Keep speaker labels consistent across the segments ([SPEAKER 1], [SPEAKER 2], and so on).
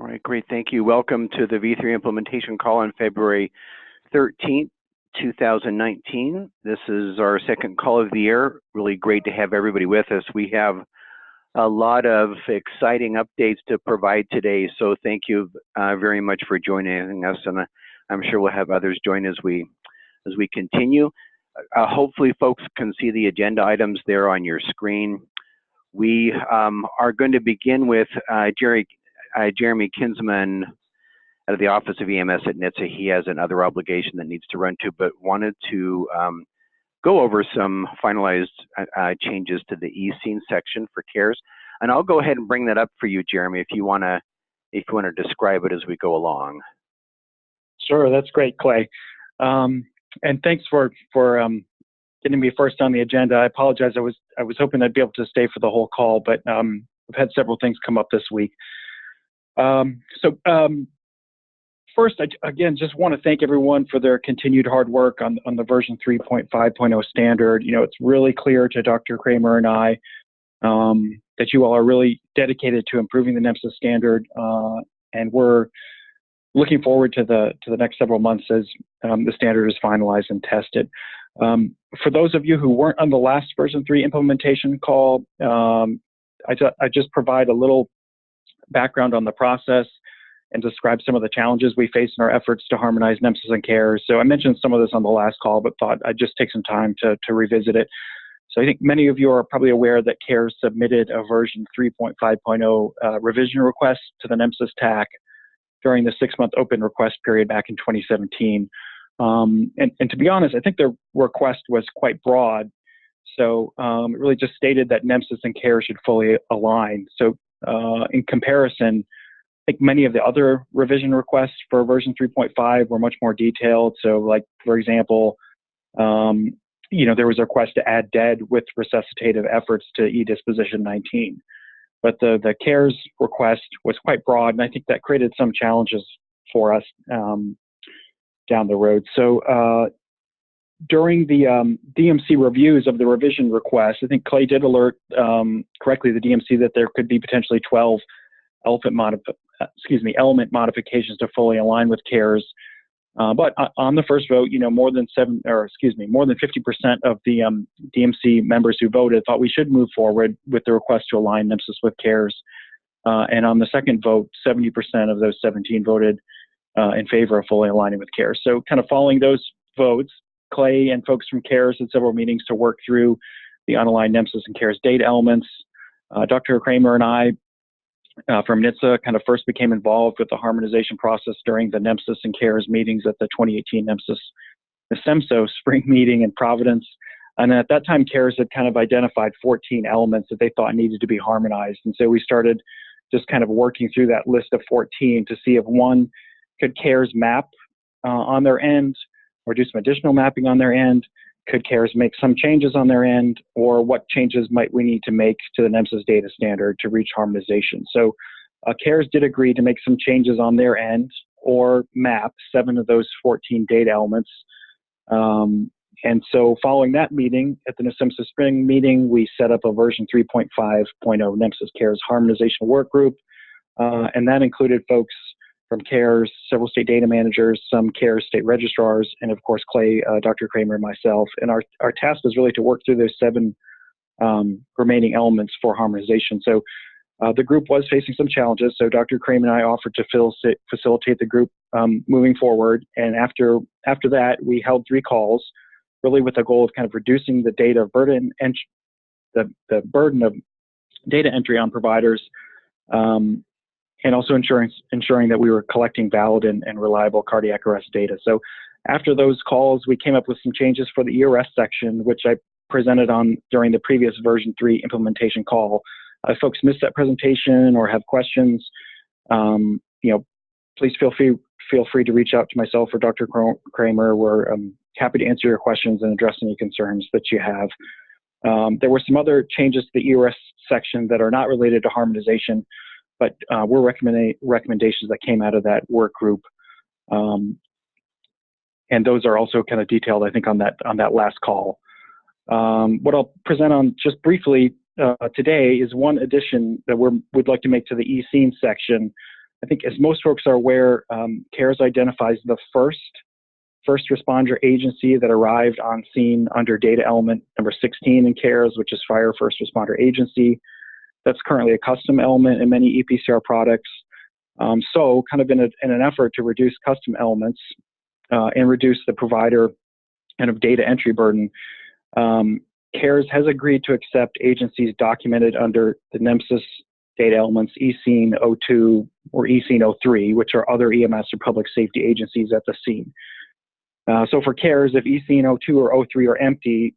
[SPEAKER 1] All right, great. Thank you. Welcome to the V3 implementation call on February 13th, 2019. This is our second call of the year. Really great to have everybody with us. We have a lot of exciting updates to provide today, so thank you very much for joining us, and I'm sure we'll have others join as we continue. Hopefully folks can see the agenda items there on your screen. We are going to begin with Jeremy Kinsman out of the Office of EMS at NHTSA. He has another obligation that needs to run to, but wanted to go over some finalized changes to the eScene section for CARES. And I'll go ahead and bring that up for you, Jeremy, if you want to describe it as we go along.
[SPEAKER 2] Sure, that's great, Clay. And thanks for getting me first on the agenda. I apologize. I was hoping I'd be able to stay for the whole call, but I've had several things come up this week. First, I again just want to thank everyone for their continued hard work on the version 3.5.0 standard. You know, it's really clear to Dr. Kramer and I that you all are really dedicated to improving the NEMSIS standard, and we're looking forward to the next several months as the standard is finalized and tested. For those of you who weren't on the last version 3 implementation call, I just provide a little background on the process and describe some of the challenges we face in our efforts to harmonize NEMSIS and CARES. So I mentioned some of this on the last call, but thought I'd just take some time to revisit it. So I think many of you are probably aware that CARES submitted a version 3.5.0 revision request to the NEMSIS TAC during the 6-month open request period back in 2017. And to be honest, I think the request was quite broad. So it really just stated that NEMSIS and CARES should fully align. So in comparison, I think many of the other revision requests for version 3.5 were much more detailed. So like, for example, you know, there was a request to add DEAD with resuscitative efforts to e-disposition 19. But the CARES request was quite broad, and I think that created some challenges for us down the road. So during the DMC reviews of the revision request, I think Clay did alert correctly the DMC that there could be potentially 12 element modifications to fully align with CARES. But on the first vote, you know, more than 50% of the DMC members who voted thought we should move forward with the request to align NEMSIS with CARES. And on the second vote, 70% of those 17 voted in favor of fully aligning with CARES. So kind of following those votes, Clay and folks from CARES had several meetings to work through the unaligned NEMSIS and CARES data elements. Dr. Kramer and I from NHTSA kind of first became involved with the harmonization process during the NEMSIS and CARES meetings at the 2018 NEMSIS spring meeting in Providence. And at that time, CARES had kind of identified 14 elements that they thought needed to be harmonized. And so we started just kind of working through that list of 14 to see if one, could CARES map on their end or do some additional mapping on their end? Could CARES make some changes on their end, or what changes might we need to make to the NEMSIS data standard to reach harmonization? So CARES did agree to make some changes on their end or map 7 of those 14 data elements. And so following that meeting, at the NEMSIS spring meeting, we set up a version 3.5.0 NEMSIS CARES harmonization work group. And that included folks from CARES, several state data managers, some CARES state registrars, and of course, Clay, Dr. Kramer, and myself. And our task was really to work through those 7 remaining elements for harmonization. So the group was facing some challenges. So Dr. Kramer and I offered to facilitate the group moving forward. And after that, we held 3 calls, really with the goal of kind of reducing the data burden and the burden of data entry on providers, and also ensuring that we were collecting valid and reliable cardiac arrest data. So after those calls, we came up with some changes for the ERS section, which I presented on during the previous version 3 implementation call. If folks missed that presentation or have questions, you know, please feel free to reach out to myself or Dr. Kramer. We're happy to answer your questions and address any concerns that you have. There were some other changes to the ERS section that are not related to harmonization, but were recommendations that came out of that work group. And those are also kind of detailed, I think, on that last call. What I'll present on just briefly today is one addition that we'd like to make to the eScene section I think as most folks are aware, CARES identifies the first responder agency that arrived on scene under data element number 16 in CARES, which is Fire First Responder Agency. That's currently a custom element in many EPCR products. So kind of in an effort to reduce custom elements and reduce the provider kind of data entry burden, CARES has agreed to accept agencies documented under the NEMSIS data elements eScene 02 or eScene 03, which are other EMS or public safety agencies at the scene. So for CARES, if eScene 02 or 03 are empty,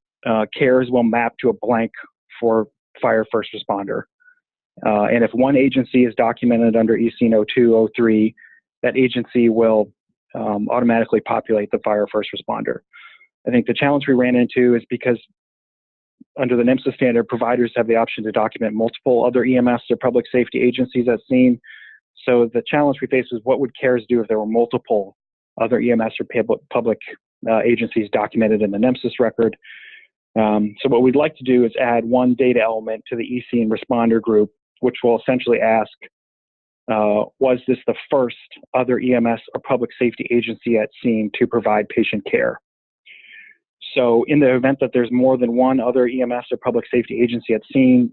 [SPEAKER 2] CARES will map to a blank for Fire First Responder. And if one agency is documented under eScene 02, 03, that agency will automatically populate the Fire First Responder. I think the challenge we ran into is because under the NEMSIS standard, providers have the option to document multiple other EMS or public safety agencies at scene. So the challenge we face is what would CARES do if there were multiple other EMS or public agencies documented in the NEMSIS record? So what we'd like to do is add one data element to the eScene responder group, which will essentially ask, was this the first other EMS or public safety agency at scene to provide patient care? So in the event that there's more than one other EMS or public safety agency at scene,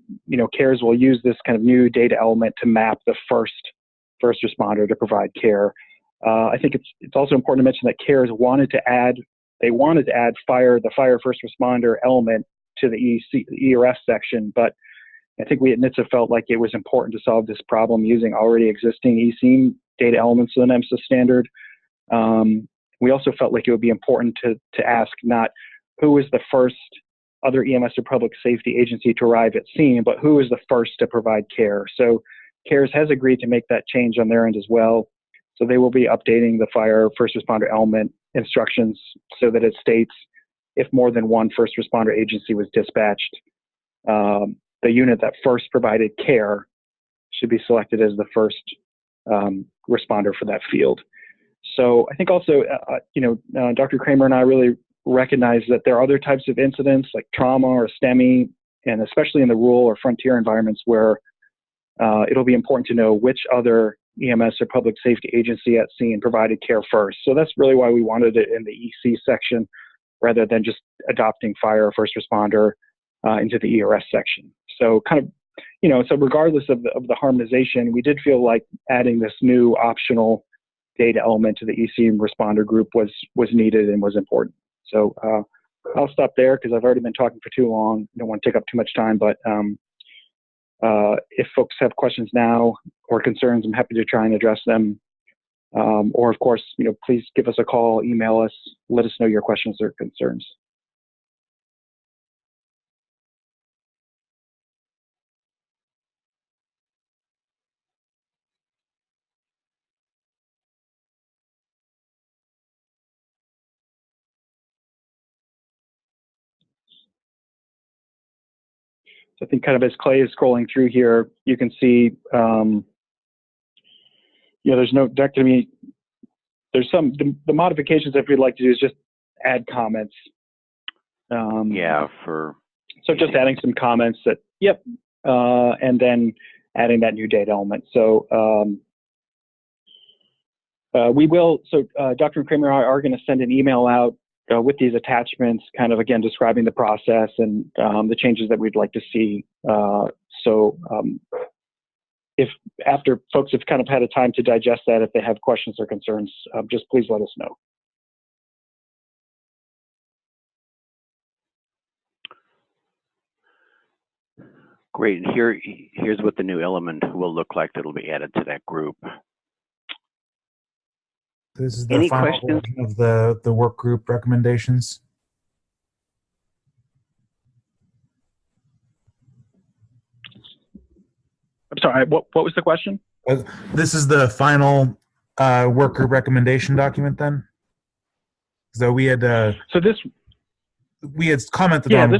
[SPEAKER 2] CARES will use this kind of new data element to map the first responder to provide care. I think it's also important to mention that CARES wanted to add the Fire First Responder element to the ERS section, but I think we at NHTSA felt like it was important to solve this problem using already existing eScene data elements of the NEMSIS standard. We also felt like it would be important to ask not who is the first other EMS or public safety agency to arrive at scene, but who is the first to provide care. So CARES has agreed to make that change on their end as well. So they will be updating the Fire First Responder element instructions so that it states if more than one first responder agency was dispatched, the unit that first provided care should be selected as the first responder for that field. So I think also, Dr. Kramer and I really recognize that there are other types of incidents like trauma or STEMI, and especially in the rural or frontier environments where it'll be important to know which other EMS or public safety agency at scene provided care first. So that's really why we wanted it in the EC section rather than just adopting Fire First Responder into the ERS section. So kind of, so regardless of the harmonization, we did feel like adding this new optional data element to the EC responder group was needed and was important. So I'll stop there because I've already been talking for too long. I don't want to take up too much time, but if folks have questions now or concerns, I'm happy to try and address them. Or of course, please give us a call, email us, let us know your questions or concerns. I think kind of as Clay is scrolling through here, you can see, there's no dectomy. There's the modifications that we'd like to do is just add comments. So just adding some comments that, and then adding that new data element. So Dr. Kramer and I are going to send an email out with these attachments, kind of again describing the process and the changes that we'd like to see. If after folks have kind of had a time to digest that, if they have questions or concerns, just please let us know.
[SPEAKER 1] Great. And here's what the new element will look like that'll be added to that group.
[SPEAKER 3] This is the final version of the work group recommendations.
[SPEAKER 2] I'm sorry, what was the question?
[SPEAKER 3] This is the final work group recommendation document then? So we had we had commented on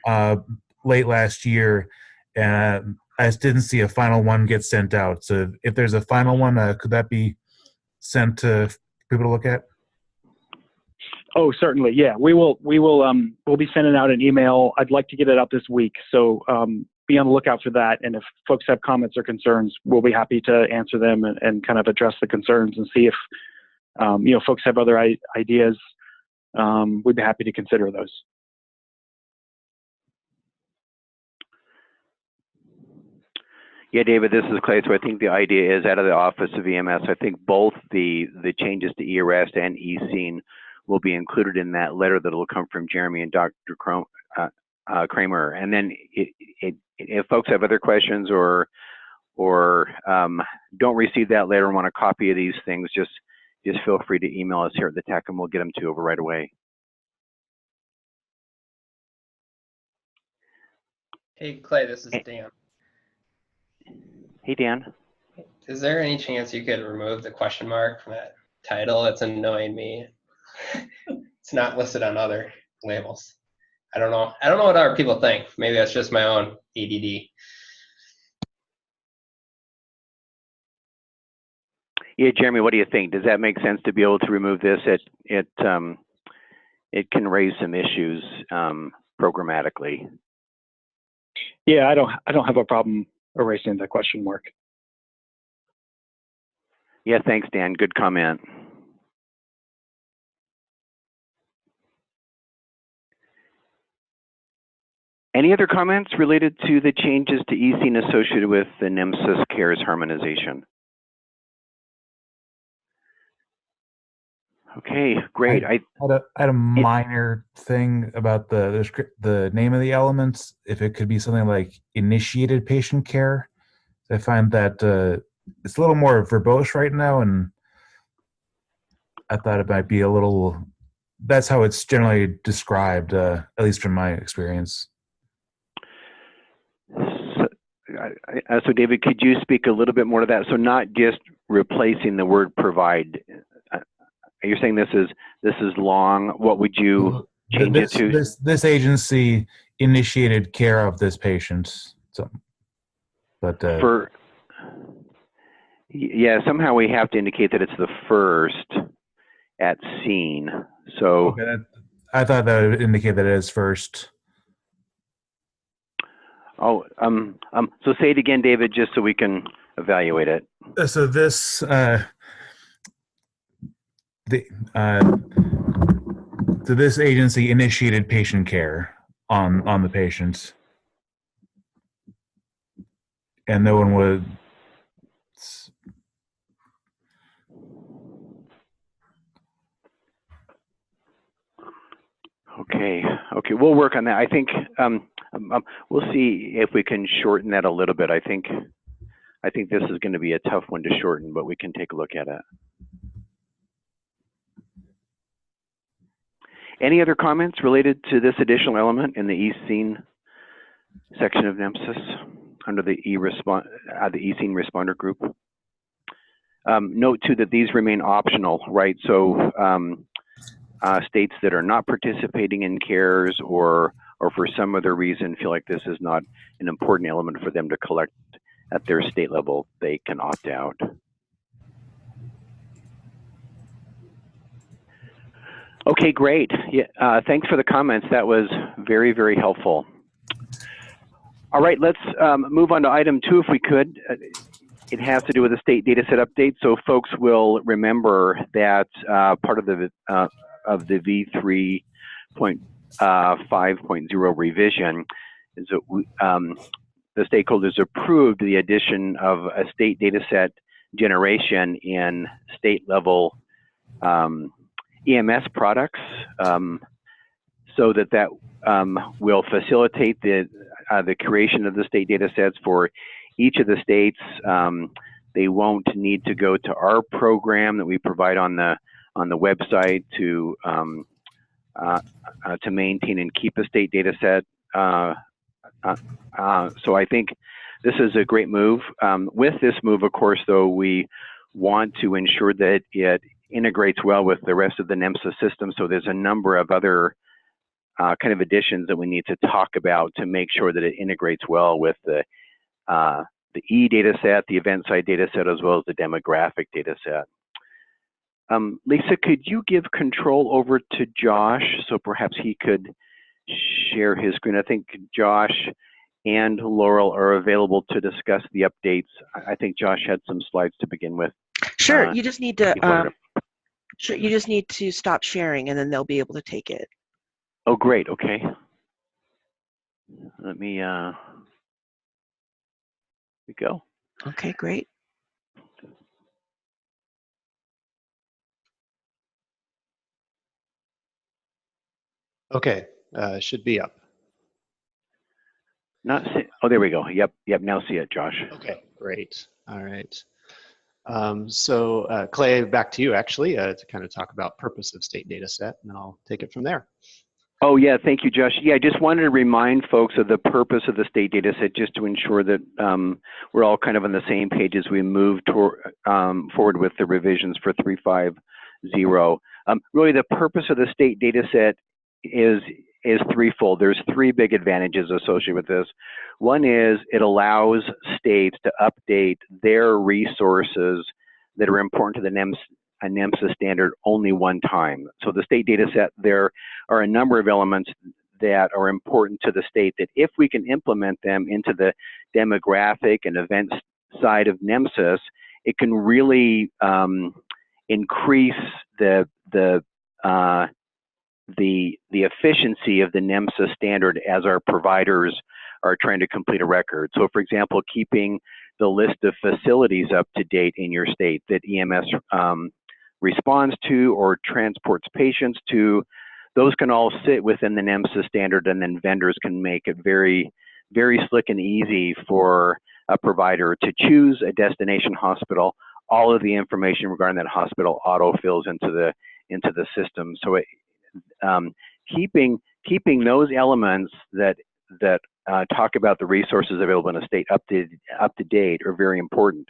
[SPEAKER 3] one late last year, and I just didn't see a final one get sent out. So if there's a final one, could that be sent to people to look at?
[SPEAKER 2] Oh, certainly. Yeah, we'll be sending out an email. I'd like to get it out this week. So be on the lookout for that. And if folks have comments or concerns, we'll be happy to answer them and kind of address the concerns and see if, folks have other ideas. We'd be happy to consider those.
[SPEAKER 1] Yeah, David, this is Clay. So I think the idea is out of the Office of EMS, I think both the changes to eArrest and eScene will be included in that letter that will come from Jeremy and Dr. Kramer. And then if folks have other questions or don't receive that letter and want a copy of these things, just feel free to email us here at the tech and we'll get them to you over right away.
[SPEAKER 4] Hey, Clay, this is Dan.
[SPEAKER 1] Hey, Dan.
[SPEAKER 4] Is there any chance you could remove the question mark from that title? It's annoying me. It's not listed on other labels. I don't know what other people think. Maybe that's just my own ADD.
[SPEAKER 1] Yeah, Jeremy, what do you think? Does that make sense to be able to remove this? It can raise some issues programmatically.
[SPEAKER 2] Yeah, I don't have a problem erasing the question mark.
[SPEAKER 1] Yeah, thanks, Dan. Good comment. Any other comments related to the changes to eScene associated with the NEMSIS CARES harmonization? Okay, great.
[SPEAKER 3] I had a minor thing about the name of the elements. If it could be something like initiated patient care. I find that it's a little more verbose right now, and I thought it might be a little. That's how it's generally described, at least from my experience.
[SPEAKER 1] So David, could you speak a little bit more to that? So not just replacing the word provide. You're saying this is long. What would you change it to?
[SPEAKER 3] This agency initiated care of this patient. So, but
[SPEAKER 1] yeah, somehow we have to indicate that it's the first at scene. So
[SPEAKER 3] okay, I thought that would indicate that it is first.
[SPEAKER 1] Oh, so say it again, David, just so we can evaluate it.
[SPEAKER 3] So this so this agency initiated patient care on the patient, and no one would.
[SPEAKER 1] Okay, we'll work on that. I think we'll see if we can shorten that a little bit. I think this is going to be a tough one to shorten, but we can take a look at it. Any other comments related to this additional element in the eScene section of NEMSIS under the eScene responder group? Note too that these remain optional, right? So states that are not participating in CARES or for some other reason feel like this is not an important element for them to collect at their state level, they can opt out. Okay, great. Yeah, thanks for the comments. That was very, very helpful. All right, let's move on to item 2 if we could. It has to do with the state data set update. So folks will remember that part of the V3.5.0 revision is that the stakeholders approved the addition of a state data set generation in state level EMS products, so that will facilitate the creation of the state data sets for each of the states. They won't need to go to our program that we provide on the website to maintain and keep a state data set. So I think this is a great move. With this move, of course, though, we want to ensure that it integrates well with the rest of the NEMSIS system. So there's a number of other kind of additions that we need to talk about to make sure that it integrates well with the E data set, the event side data set, as well as the demographic data set. Lisa, could you give control over to Josh so perhaps he could share his screen? I think Josh and Laurel are available to discuss the updates. I think Josh had some slides to begin with.
[SPEAKER 5] Sure, you just need to sure, you just need to stop sharing and then they'll be able to take it.
[SPEAKER 1] Oh, great. Okay. Let me we go.
[SPEAKER 5] Okay, great.
[SPEAKER 6] Okay, should be up.
[SPEAKER 1] Not see, oh, there we go. Yep, now see it, Josh.
[SPEAKER 6] Okay, great. All right. So Clay, back to you actually to kind of talk about purpose of state data set, and then I'll take it from there.
[SPEAKER 1] Oh yeah, thank you, Josh. Yeah, I just wanted to remind folks of the purpose of the state data set, just to ensure that we're all kind of on the same page as we move forward with the revisions for 350. Really, the purpose of the state data set is threefold. There's three big advantages associated with this. One is it allows states to update their resources that are important to the NEMSIS standard only one time. So the state data set, there are a number of elements that are important to the state that if we can implement them into the demographic and events side of NEMSIS, it can really increase the efficiency of the NEMSIS standard as our providers are trying to complete a record. So for example, keeping the list of facilities up to date in your state that EMS responds to or transports patients to, those can all sit within the NEMSIS standard, and then vendors can make it very, very slick and easy for a provider to choose a destination hospital. All of the information regarding that hospital auto-fills into the system. So keeping those elements that talk about the resources available in a state up to date are very important.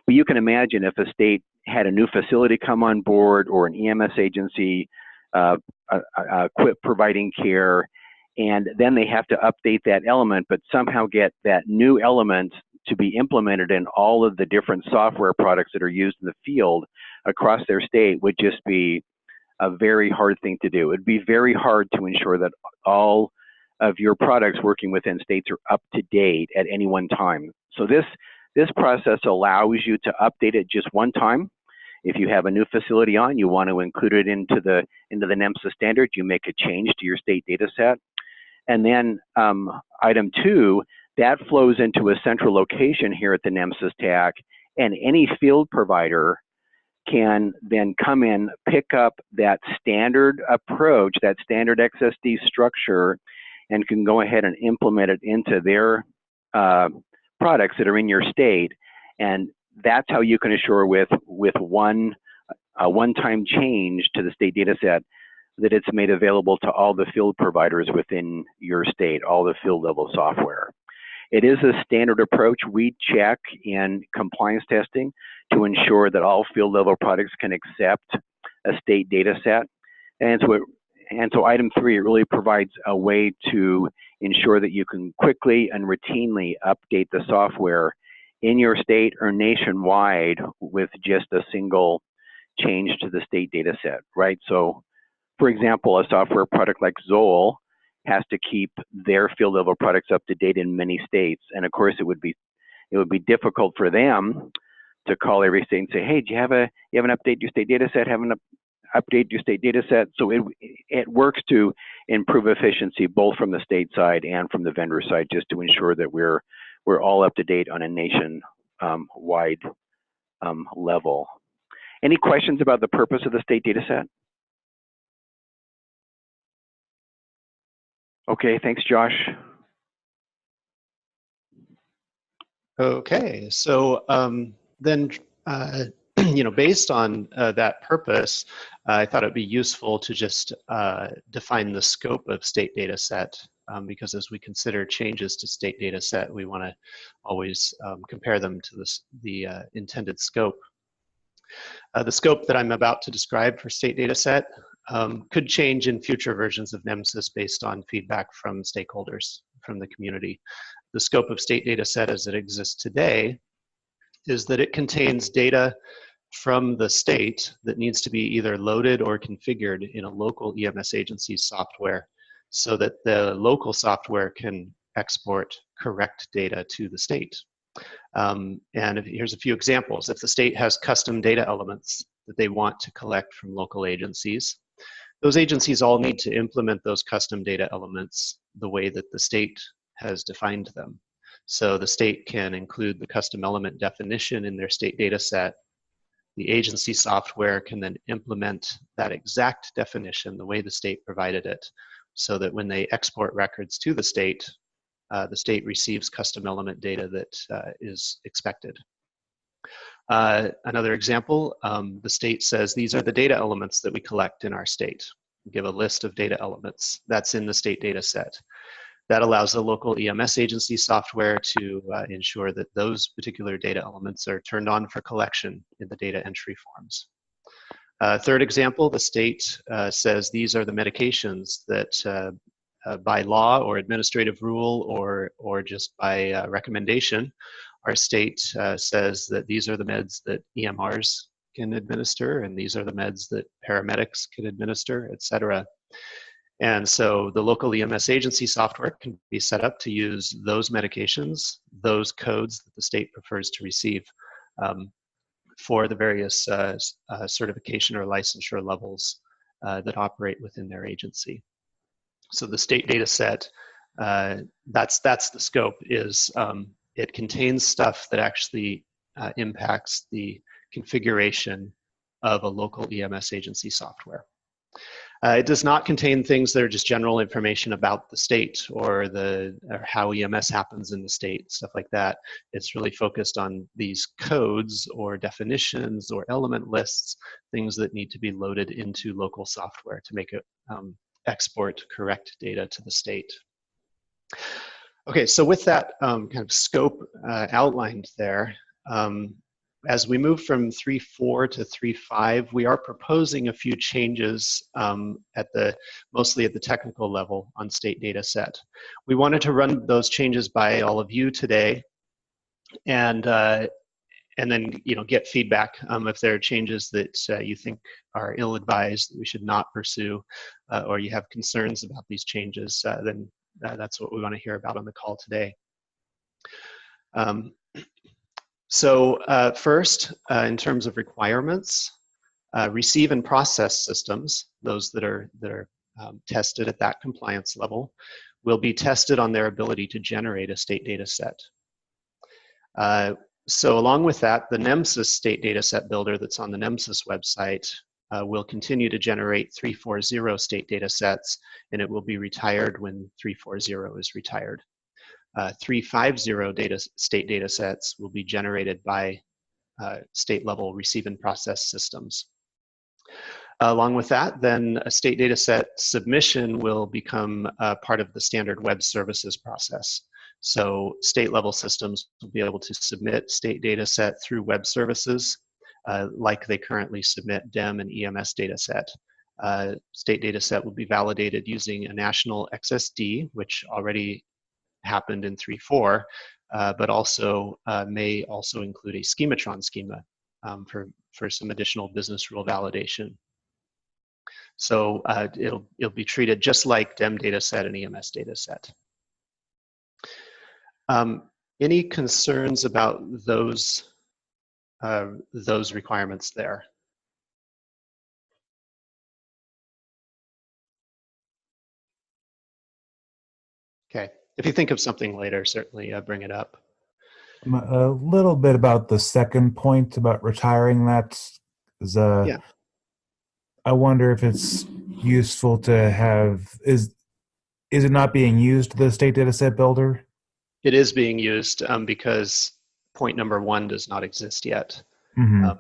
[SPEAKER 1] But you can imagine if a state had a new facility come on board, or an EMS agency quit providing care, and then they have to update that element, but somehow get that new element to be implemented in all of the different software products that are used in the field across their state, would just be a very hard thing to do. It'd be very hard to ensure that all of your products working within states are up to date at any one time. So this process allows you to update it just one time. If you have a new facility on, you want to include it into the NEMSIS standard, you make a change to your state data set. And then item 2, that flows into a central location here at the NEMSIS TAC, and any field provider can then come in, pick up that standard approach, that standard XSD structure, and can go ahead and implement it into their products that are in your state. And that's how you can assure with a one-time change to the state data set that it's made available to all the field providers within your state, all the field level software. It is a standard approach we check in compliance testing to ensure that all field level products can accept a state data set. And so item 3, it really provides a way to ensure that you can quickly and routinely update the software in your state or nationwide with just a single change to the state data set, right? So for example, a software product like Zoll has to keep their field level products up to date in many states. And of course it would be difficult for them to call every state and say, hey, do you haven't updated your state data set? Haven't updated your state data set? So it works to improve efficiency both from the state side and from the vendor side, just to ensure that we're all up to date on a nation-wide level. Any questions about the purpose of the state data set? Okay, thanks, Josh.
[SPEAKER 6] Okay, so then, based on that purpose, I thought it'd be useful to just define the scope of state data set, because as we consider changes to state data set, we want to always compare them to the intended scope. The scope that I'm about to describe for state data set could change in future versions of NEMSIS based on feedback from stakeholders, from the community. The scope of state data set as it exists today is that it contains data from the state that needs to be either loaded or configured in a local EMS agency's software, so that the local software can export correct data to the state. Here's a few examples. If the state has custom data elements that they want to collect from local agencies, those agencies all need to implement those custom data elements the way that the state has defined them. So the state can include the custom element definition in their state data set. The agency software can then implement that exact definition the way the state provided it, so that when they export records to the state receives custom element data that is expected. Another example, the state says these are the data elements that we collect in our state. We give a list of data elements that's in the state data set. That allows the local EMS agency software to ensure that those particular data elements are turned on for collection in the data entry forms. Third example, the state says these are the medications that by law or administrative rule or just by recommendation, our state says that these are the meds that EMRs can administer, and these are the meds that paramedics can administer, et cetera. And so the local EMS agency software can be set up to use those medications, those codes that the state prefers to receive for the various certification or licensure levels that operate within their agency. So the state data set, that's the scope, is it contains stuff that actually impacts the configuration of a local EMS agency software. It does not contain things that are just general information about the state or how EMS happens in the state, stuff like that. It's really focused on these codes or definitions or element lists, things that need to be loaded into local software to make it export correct data to the state. Okay, so with that kind of scope outlined there, as we move from 3.4 to 3.5, we are proposing a few changes mostly at the technical level on state data set. We wanted to run those changes by all of you today, and then get feedback if there are changes that you think are ill-advised, that we should not pursue, or you have concerns about these changes, then that's what we want to hear about on the call today. So first, in terms of requirements, receive and process systems, those that are tested at that compliance level, will be tested on their ability to generate a state data set. So along with that, the NEMSIS state data set builder that's on the NEMSIS website will continue to generate 340 state data sets, and it will be retired when 340 is retired. 350 state data sets will be generated by state level receive and process systems. Along with that, then a state data set submission will become part of the standard web services process. So state level systems will be able to submit state data set through web services like they currently submit DEM and EMS data set. State data set will be validated using a national XSD, which already happened in 3.4, but also may also include a schematron schema for some additional business rule validation. So it'll be treated just like DEM data set and EMS data set. Any concerns about those requirements there? Okay. If you think of something later, certainly bring it up.
[SPEAKER 3] A little bit about the second point about retiring that. Yeah. I wonder if it's useful to have, is it not being used, the state data set builder?
[SPEAKER 6] It is being used because point number 1 does not exist yet.
[SPEAKER 3] Mm-hmm.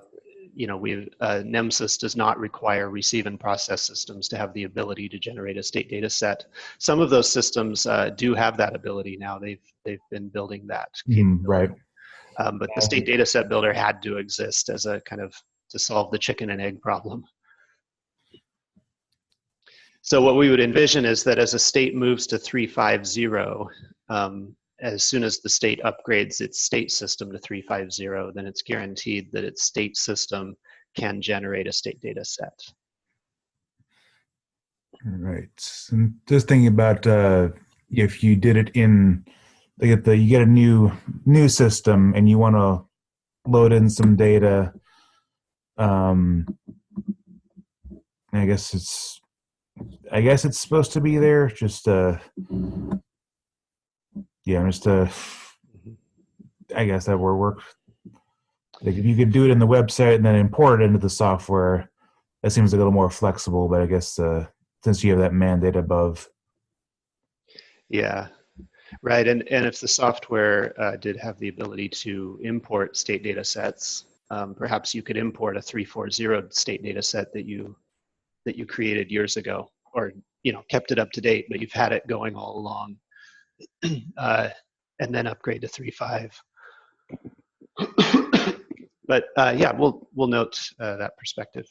[SPEAKER 6] NEMSIS does not require receive and process systems to have the ability to generate a state data set. Some of those systems do have that ability now. They've been building that capability.
[SPEAKER 3] Right.
[SPEAKER 6] But the state data set builder had to exist as a kind of to solve the chicken and egg problem. So what we would envision is that as a state moves to 3.50, as soon as the state upgrades its state system to 3.50, then it's guaranteed that its state system can generate a state data set.
[SPEAKER 3] Right. And just thinking about if you did it in, you get a new system and you want to load in some data. I guess it's supposed to be there. Just I guess that would work. Like if you could do it in the website and then import it into the software, that seems a little more flexible. But I guess since you have that mandate above.
[SPEAKER 6] Yeah, right. And if the software did have the ability to import state data sets, perhaps you could import a 340 state data set that you created years ago, or kept it up to date, but you've had it going all along, and then upgrade to 3.5. But yeah, we'll note that perspective.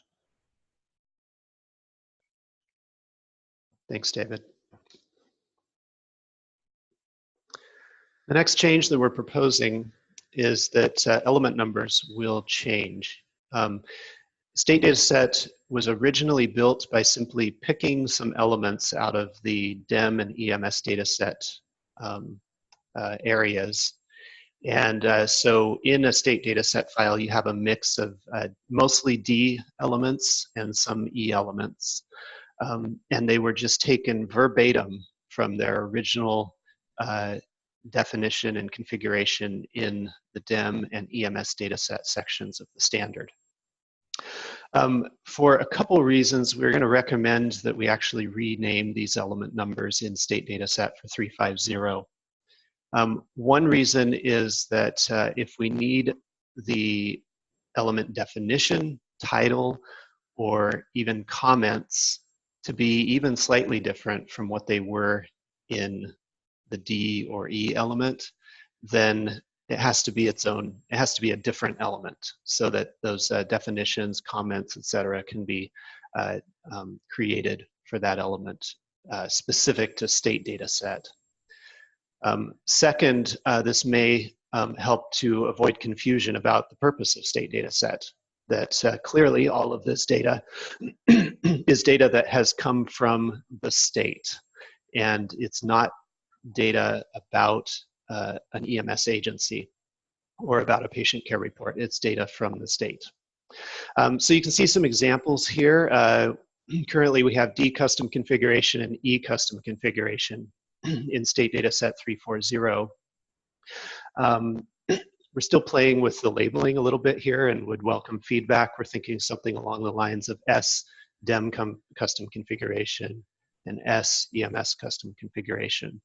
[SPEAKER 6] Thanks, David. The next change that we're proposing is that element numbers will change. State data set was originally built by simply picking some elements out of the DEM and EMS data set areas. And so in a state data set file, you have a mix of mostly D elements and some E elements. And they were just taken verbatim from their original definition and configuration in the DEM and EMS dataset sections of the standard. For a couple reasons, we're going to recommend that we actually rename these element numbers in state dataset for 350. One reason is that if we need the element definition, title, or even comments to be even slightly different from what they were in the D or E element, then it has to be its own, it has to be a different element so that those definitions, comments, etc., can be created for that element specific to state data set. Second, this may help to avoid confusion about the purpose of state data set. That clearly all of this data is data that has come from the state, and it's not data about an EMS agency or about a patient care report. It's data from the state. So you can see some examples here. Currently we have D custom configuration and E custom configuration in state data set 340. We're still playing with the labeling a little bit here and would welcome feedback. We're thinking something along the lines of S DEM custom configuration and S EMS custom configuration.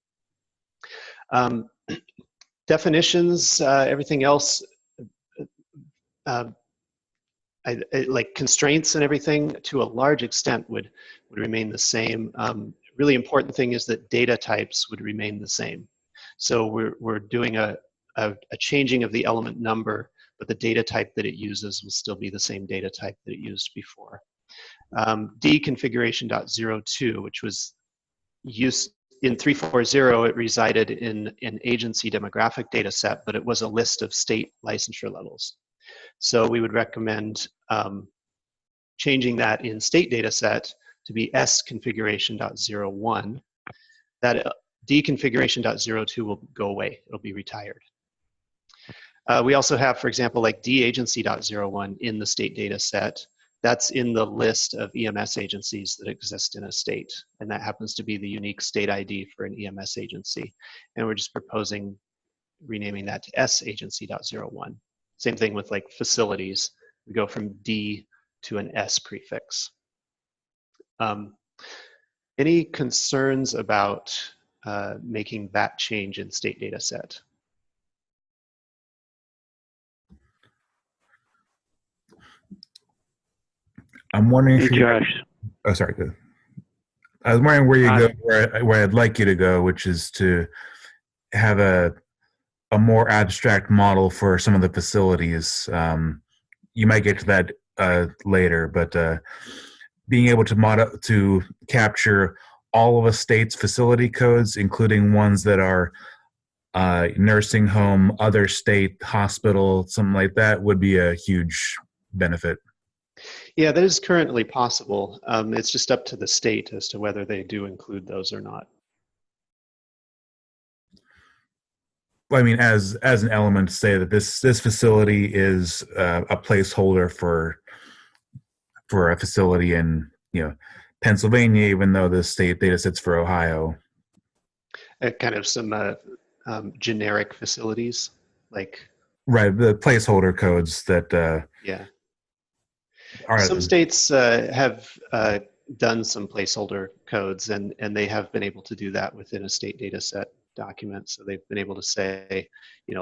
[SPEAKER 6] Definitions, everything else, like constraints and everything, to a large extent would remain the same. Really important thing is that data types would remain the same. So we're doing a changing of the element number, but the data type that it uses will still be the same data type that it used before. D configuration.02, which was used in 340, it resided in an agency demographic data set, but it was a list of state licensure levels. So we would recommend changing that in state data set to be S configuration.01. That D configuration.02 will go away. It'll be retired. We also have, for example, like D agency.01 in the state data set. That's in the list of EMS agencies that exist in a state. And that happens to be the unique state ID for an EMS agency. And we're just proposing renaming that to S agency.01. Same thing with like facilities. We go from D to an S prefix. Any concerns about making that change in state data set?
[SPEAKER 3] I'm wondering if
[SPEAKER 1] hey, Josh.
[SPEAKER 3] Oh, sorry. Good. I was wondering where you go, where I'd like you to go, which is to have a more abstract model for some of the facilities. You might get to that later, but being able to capture all of a state's facility codes, including ones that are nursing home, other state hospital, something like that, would be a huge benefit.
[SPEAKER 6] Yeah, that is currently possible. It's just up to the state as to whether they do include those or not.
[SPEAKER 3] I mean, as an element to say that this facility is a placeholder for a facility in Pennsylvania, even though the state data sets for Ohio.
[SPEAKER 6] Kind of some generic facilities, like
[SPEAKER 3] right, the placeholder codes that
[SPEAKER 6] yeah.
[SPEAKER 3] Are
[SPEAKER 6] some states have done some placeholder codes, and they have been able to do that within a state data set document. So they've been able to say,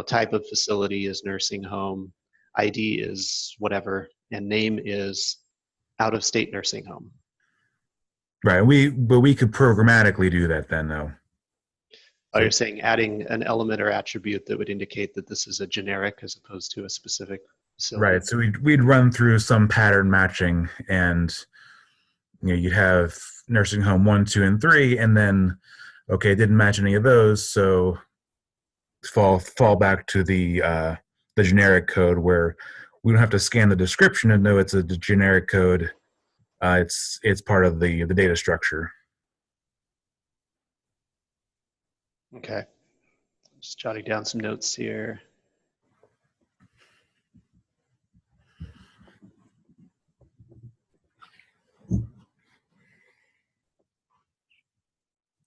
[SPEAKER 6] type of facility is nursing home, ID is whatever, and name is out-of-state nursing home.
[SPEAKER 3] Right. But we could programmatically do that then, though.
[SPEAKER 6] Oh, you're saying adding an element or attribute that would indicate that this is a generic as opposed to a specific facility.
[SPEAKER 3] Right. So we'd run through some pattern matching, and you'd have nursing home 1, 2, and 3, and then okay, didn't match any of those, so fall back to the generic code where we don't have to scan the description and know it's a generic code. It's part of the data structure.
[SPEAKER 6] Okay, just jotting down some notes here.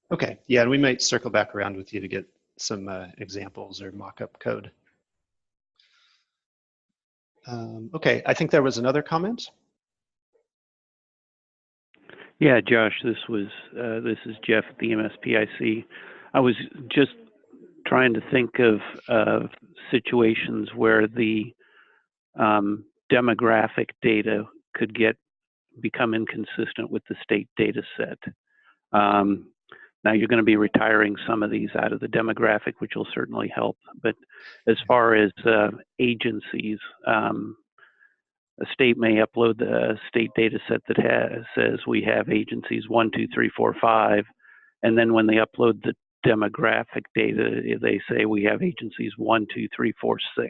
[SPEAKER 6] Okay, yeah, and we might circle back around with you to get some examples or mock-up code. Okay, I think there was another comment.
[SPEAKER 7] Yeah, Josh, this is Jeff at the MSPIC. I was just trying to think of situations where the demographic data could become inconsistent with the state data set. Now you're going to be retiring some of these out of the demographic, which will certainly help. But as far as agencies, a state may upload the state data set that says we have agencies 1, 2, 3, 4, 5, and then when they upload the demographic data, they say we have agencies 1, 2, 3, 4, 6.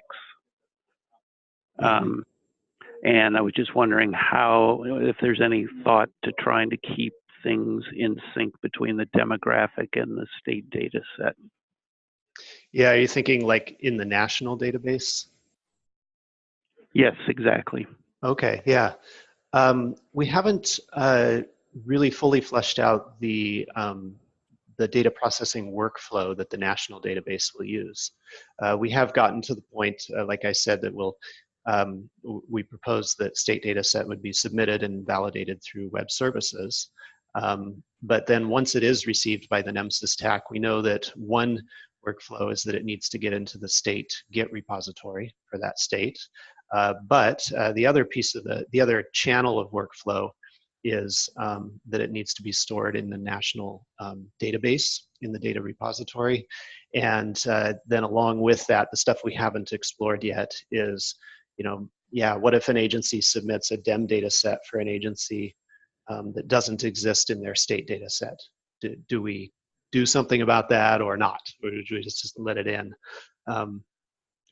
[SPEAKER 7] And I was just wondering if there's any thought to trying to keep things in sync between the demographic and the state data set.
[SPEAKER 6] Yeah, are you thinking like in the national database?
[SPEAKER 7] Yes, exactly.
[SPEAKER 6] Okay, yeah. We haven't really fully fleshed out the data processing workflow that the national database will use. We have gotten to the point, like I said, that we propose that state data set would be submitted and validated through web services. But then once it is received by the NEMSIS TAC, we know that one workflow is that it needs to get into the state Git repository for that state. But the other piece of the other channel of workflow is that it needs to be stored in the national database in the data repository. And then along with that, the stuff we haven't explored yet is, what if an agency submits a DEM data set for an agency that doesn't exist in their state data set? Do we do something about that or not? Or do we just let it in?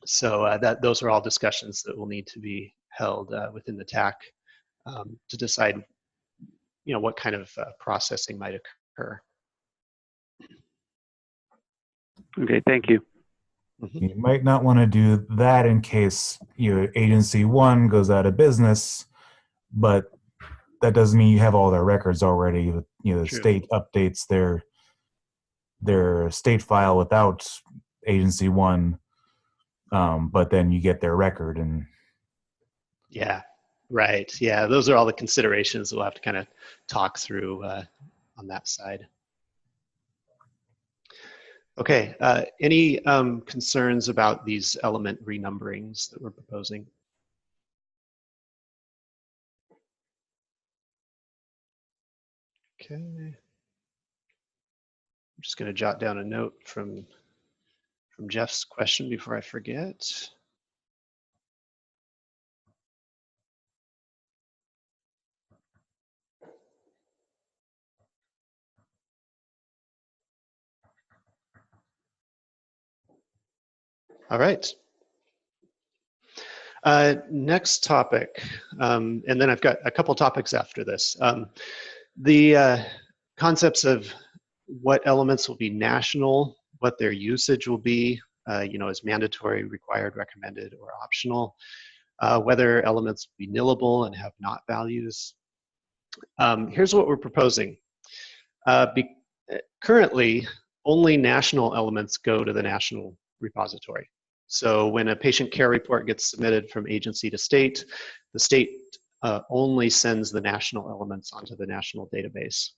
[SPEAKER 6] So those are all discussions that will need to be held within the TAC to decide, what kind of processing might occur.
[SPEAKER 7] Okay, thank you.
[SPEAKER 3] You might not want to do that in case agency 1 goes out of business, but that doesn't mean you have all their records already. The state updates their state file without agency 1, but then you get their record. And
[SPEAKER 6] yeah, right. Yeah, those are all the considerations we'll have to kind of talk through on that side. Okay, any concerns about these element renumberings that we're proposing? Okay. I'm just going to jot down a note from Jeff's question before I forget. All right. Next topic, and then I've got a couple topics after this. The concepts of what elements will be national, what their usage will be, as mandatory, required, recommended, or optional, whether elements be nillable and have not values. Here's what we're proposing. Currently, only national elements go to the national repository. So when a patient care report gets submitted from agency to state, the state only sends the national elements onto the national database.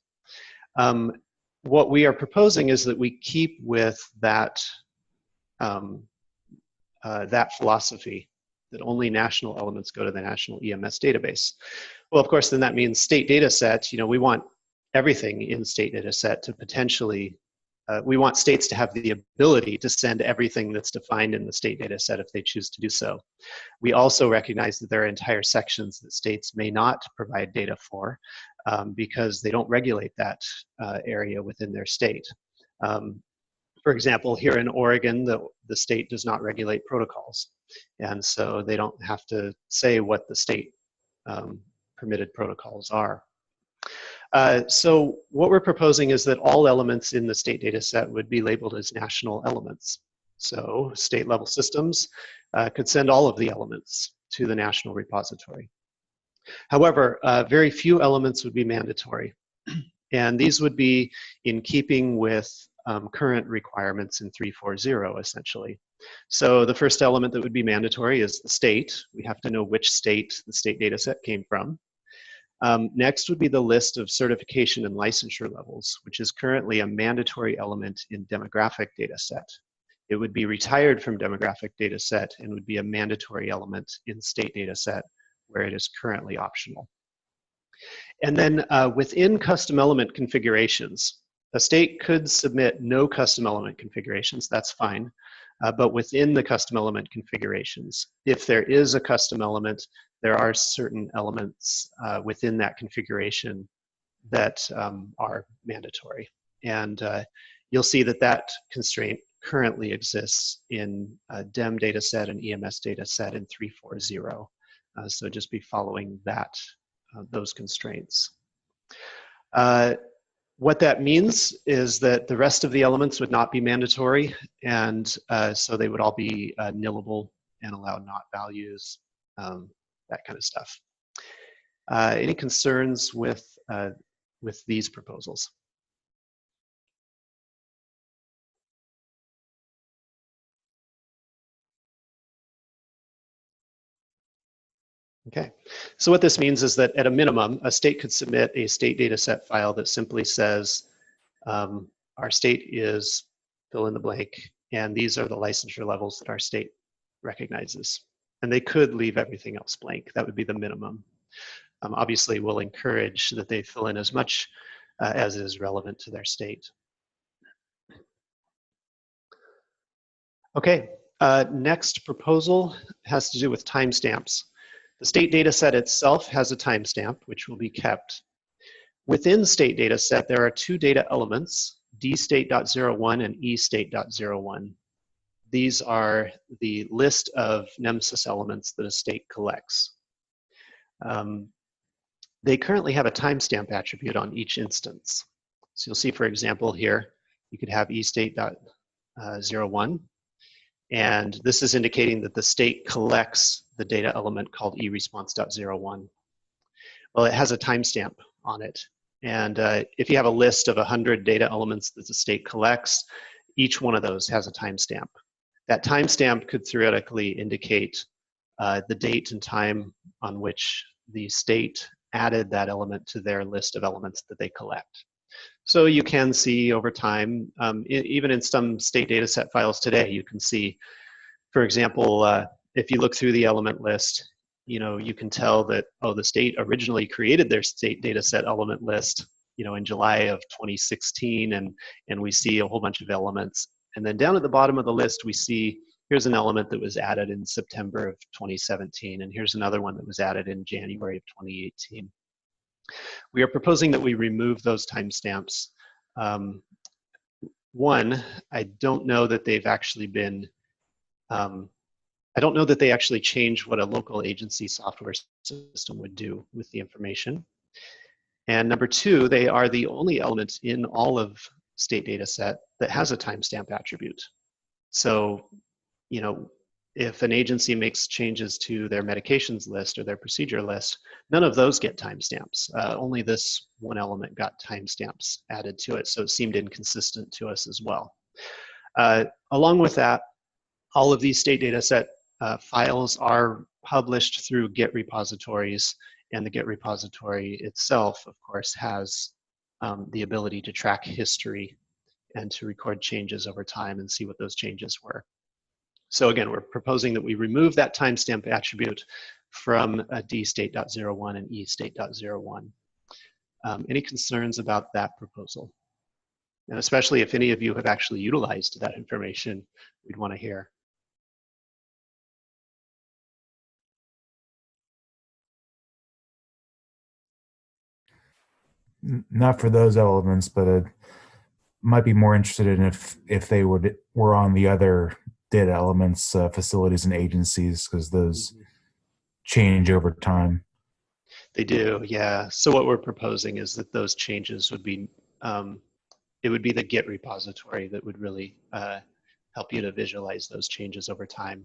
[SPEAKER 6] What we are proposing is that we keep with that, that philosophy, that only national elements go to the national EMS database. Well, of course, then that means state data set, we want everything in state data set to potentially, we want states to have the ability to send everything that's defined in the state data set if they choose to do so. We also recognize that there are entire sections that states may not provide data for because they don't regulate that area within their state. For example, here in Oregon, the state does not regulate protocols. And so they don't have to say what the state permitted protocols are. So what we're proposing is that all elements in the state data set would be labeled as national elements. So state level systems could send all of the elements to the national repository. However, very few elements would be mandatory. And these would be in keeping with current requirements in 340, essentially. So the first element that would be mandatory is the state. We have to know which state the state data set came from. Next would be the list of certification and licensure levels, which is currently a mandatory element in demographic data set. It would be retired from demographic data set and would be a mandatory element in state data set where it is currently optional. And then within custom element configurations, a state could submit no custom element configurations, that's fine. But within the custom element configurations, if there is a custom element, there are certain elements within that configuration that are mandatory. And you'll see that that constraint currently exists in DEM dataset and EMS dataset in 340. So just be following that, those constraints. What that means is that the rest of the elements would not be mandatory, and so they would all be nillable and allow not values, that kind of stuff. Any concerns with these proposals? Okay, so what this means is that at a minimum, a state could submit a state data set file that simply says, our state is fill in the blank, and these are the licensure levels that our state recognizes. And they could leave everything else blank. That would be the minimum. Obviously, we'll encourage that they fill in as much as is relevant to their state. Okay, next proposal has to do with timestamps. The state data set itself has a timestamp, which will be kept. Within state data set, there are two data elements, dstate.01 and estate.01. These are the list of NEMSIS elements that a state collects. They currently have a timestamp attribute on each instance. So you'll see, for example, here, you could have estate.01. And this is indicating that the state collects the data element called eresponse.01. Well, it has a timestamp on it. And if you have a list of 100 data elements that the state collects, each one of those has a timestamp. That timestamp could theoretically indicate the date and time on which the state added that element to their list of elements that they collect. So you can see over time, even in some state data set files today, you can see, for example, if you look through the element list, you can tell that, oh, the state originally created their state data set element list, in July of 2016, and we see a whole bunch of elements. And then down at the bottom of the list, we see here's an element that was added in September of 2017, and here's another one that was added in January of 2018. We are proposing that we remove those timestamps. One, I don't know that they've actually been, I don't know that they actually change what a local agency software system would do with the information. And number two, they are the only element in all of state data set that has a timestamp attribute. So, if an agency makes changes to their medications list or their procedure list, none of those get timestamps. Only this one element got timestamps added to it, so it seemed inconsistent to us as well. Along with that, all of these state data set files are published through Git repositories, and the Git repository itself, of course, has the ability to track history and to record changes over time and see what those changes were. So again, we're proposing that we remove that timestamp attribute from dstate.01 and estate.01. Any concerns about that proposal? And especially if any of you have actually utilized that information, we'd want to hear.
[SPEAKER 3] Not for those elements, but might be more interested in if they were on the other data elements, facilities and agencies, because those change over time.
[SPEAKER 6] They do, yeah. So what we're proposing is that those changes would be, it would be the Git repository that would really help you to visualize those changes over time.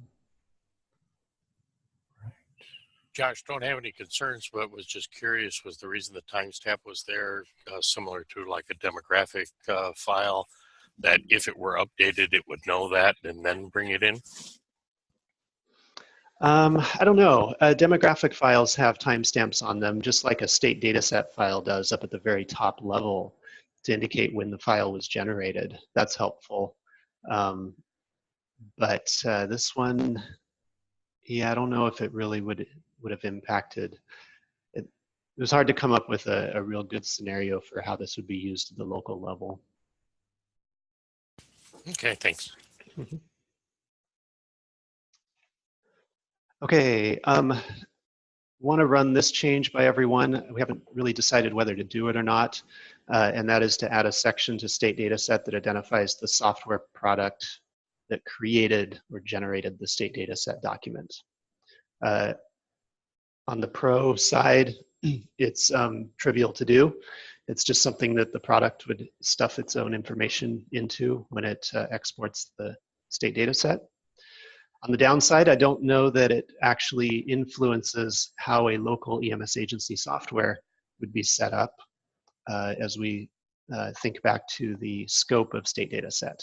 [SPEAKER 8] Josh, don't have any concerns, but was just curious, was the reason the timestamp was there similar to like a demographic file, that if it were updated, it would know that and then bring it in?
[SPEAKER 6] I don't know. Demographic files have timestamps on them, just like a state dataset file does up at the very top level to indicate when the file was generated. That's helpful. But this one, yeah, I don't know if it really would have impacted. It was hard to come up with a real good scenario for how this would be used at the local level.
[SPEAKER 8] Okay, thanks.
[SPEAKER 6] Mm-hmm. Okay, want to run this change by everyone. We haven't really decided whether to do it or not, and that is to add a section to state dataset that identifies the software product that created or generated the state dataset document. On the pro side, it's trivial to do. It's just something that the product would stuff its own information into when it exports the state dataset. On the downside, I don't know that it actually influences how a local EMS agency software would be set up as we think back to the scope of state dataset.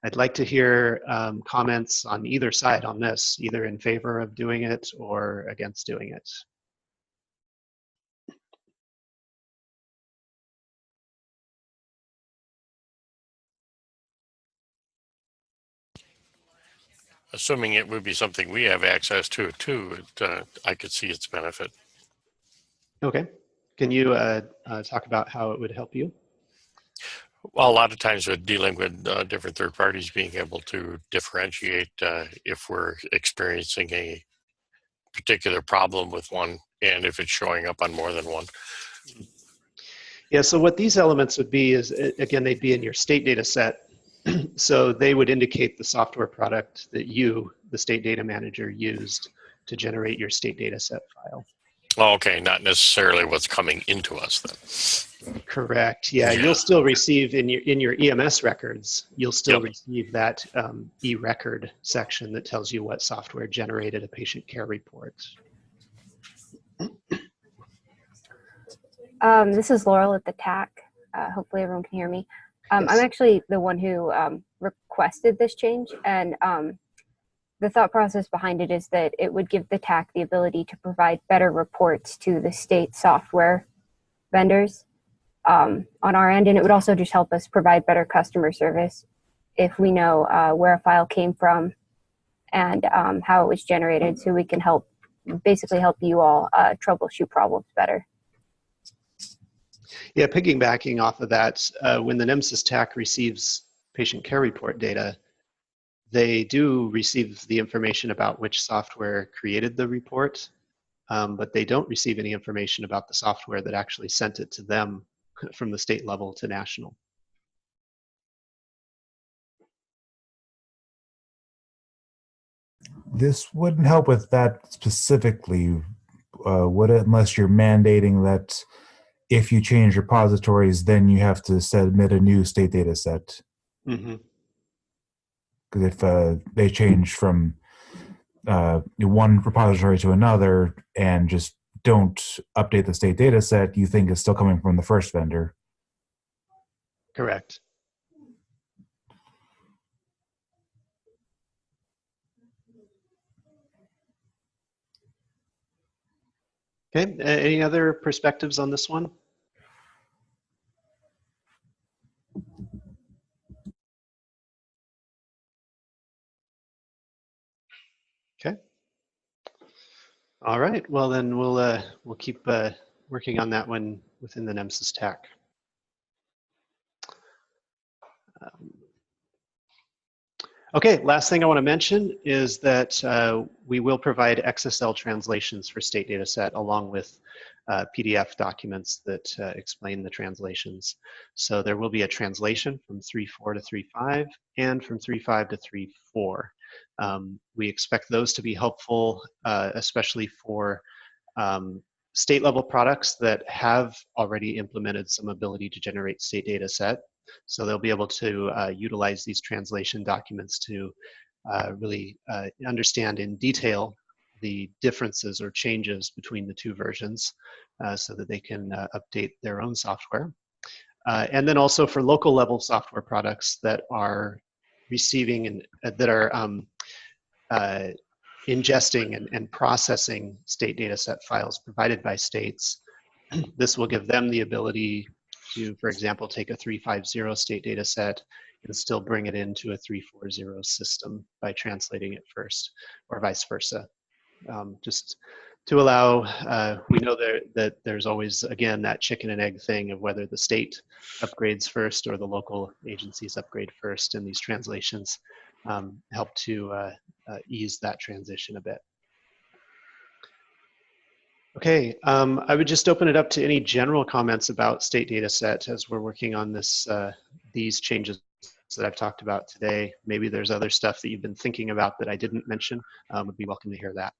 [SPEAKER 6] I'd like to hear comments on either side on this, either in favor of doing it or against doing it.
[SPEAKER 8] Assuming it would be something we have access to too, I could see its benefit.
[SPEAKER 6] Okay. Can you talk about how it would help you?
[SPEAKER 8] Well, a lot of times with dealing with different third parties, being able to differentiate if we're experiencing a particular problem with one and if it's showing up on more than one.
[SPEAKER 6] Yeah, so what these elements would be is, again, they'd be in your state data set. So they would indicate the software product that you, the state data manager, used to generate your state data set file.
[SPEAKER 8] Oh, okay, not necessarily what's coming into us then.
[SPEAKER 6] Correct. Yeah, you'll still receive in your EMS records, you'll still receive that e-record section that tells you what software generated a patient care report.
[SPEAKER 9] This is Laurel at the TAC. Hopefully everyone can hear me. Yes. I'm actually the one who requested this change, and the thought process behind it is that it would give the TAC the ability to provide better reports to the state software vendors on our end, and it would also just help us provide better customer service if we know where a file came from and how it was generated, so we can basically help you all troubleshoot problems better.
[SPEAKER 6] Yeah, piggybacking off of that, when the NEMSIS TAC receives patient care report data, they do receive the information about which software created the report, but they don't receive any information about the software that actually sent it to them from the state level to national.
[SPEAKER 3] This wouldn't help with that specifically, would it? Unless you're mandating that if you change repositories, then you have to submit a new state data set.
[SPEAKER 6] Mm-hmm.
[SPEAKER 3] Because if they change from one repository to another and just don't update the state data set, you think it's still coming from the first vendor.
[SPEAKER 6] Correct. Okay, any other perspectives on this one? Okay. All right, well then we'll keep working on that one within the NEMSIS TAC. Okay, last thing I want to mention is that we will provide XSL translations for state data set along with PDF documents that explain the translations. So there will be a translation from 3.4 to 3.5 and from 3.5 to 3.4. We expect those to be helpful, especially for state level products that have already implemented some ability to generate state data set. So they'll be able to utilize these translation documents to really understand in detail the differences or changes between the two versions so that they can update their own software. And then also for local level software products that are receiving and that are ingesting and processing state data set files provided by states, this will give them the ability to, for example, take a 3.50 state data set and still bring it into a 3.40 system by translating it first, or vice versa. Just to allow, we know that there's always, again, that chicken and egg thing of whether the state upgrades first or the local agencies upgrade first, and these translations help to ease that transition a bit. Okay, I would just open it up to any general comments about state data set as we're working on this, these changes that I've talked about today. Maybe there's other stuff that you've been thinking about that I didn't mention. Would be welcome to hear that.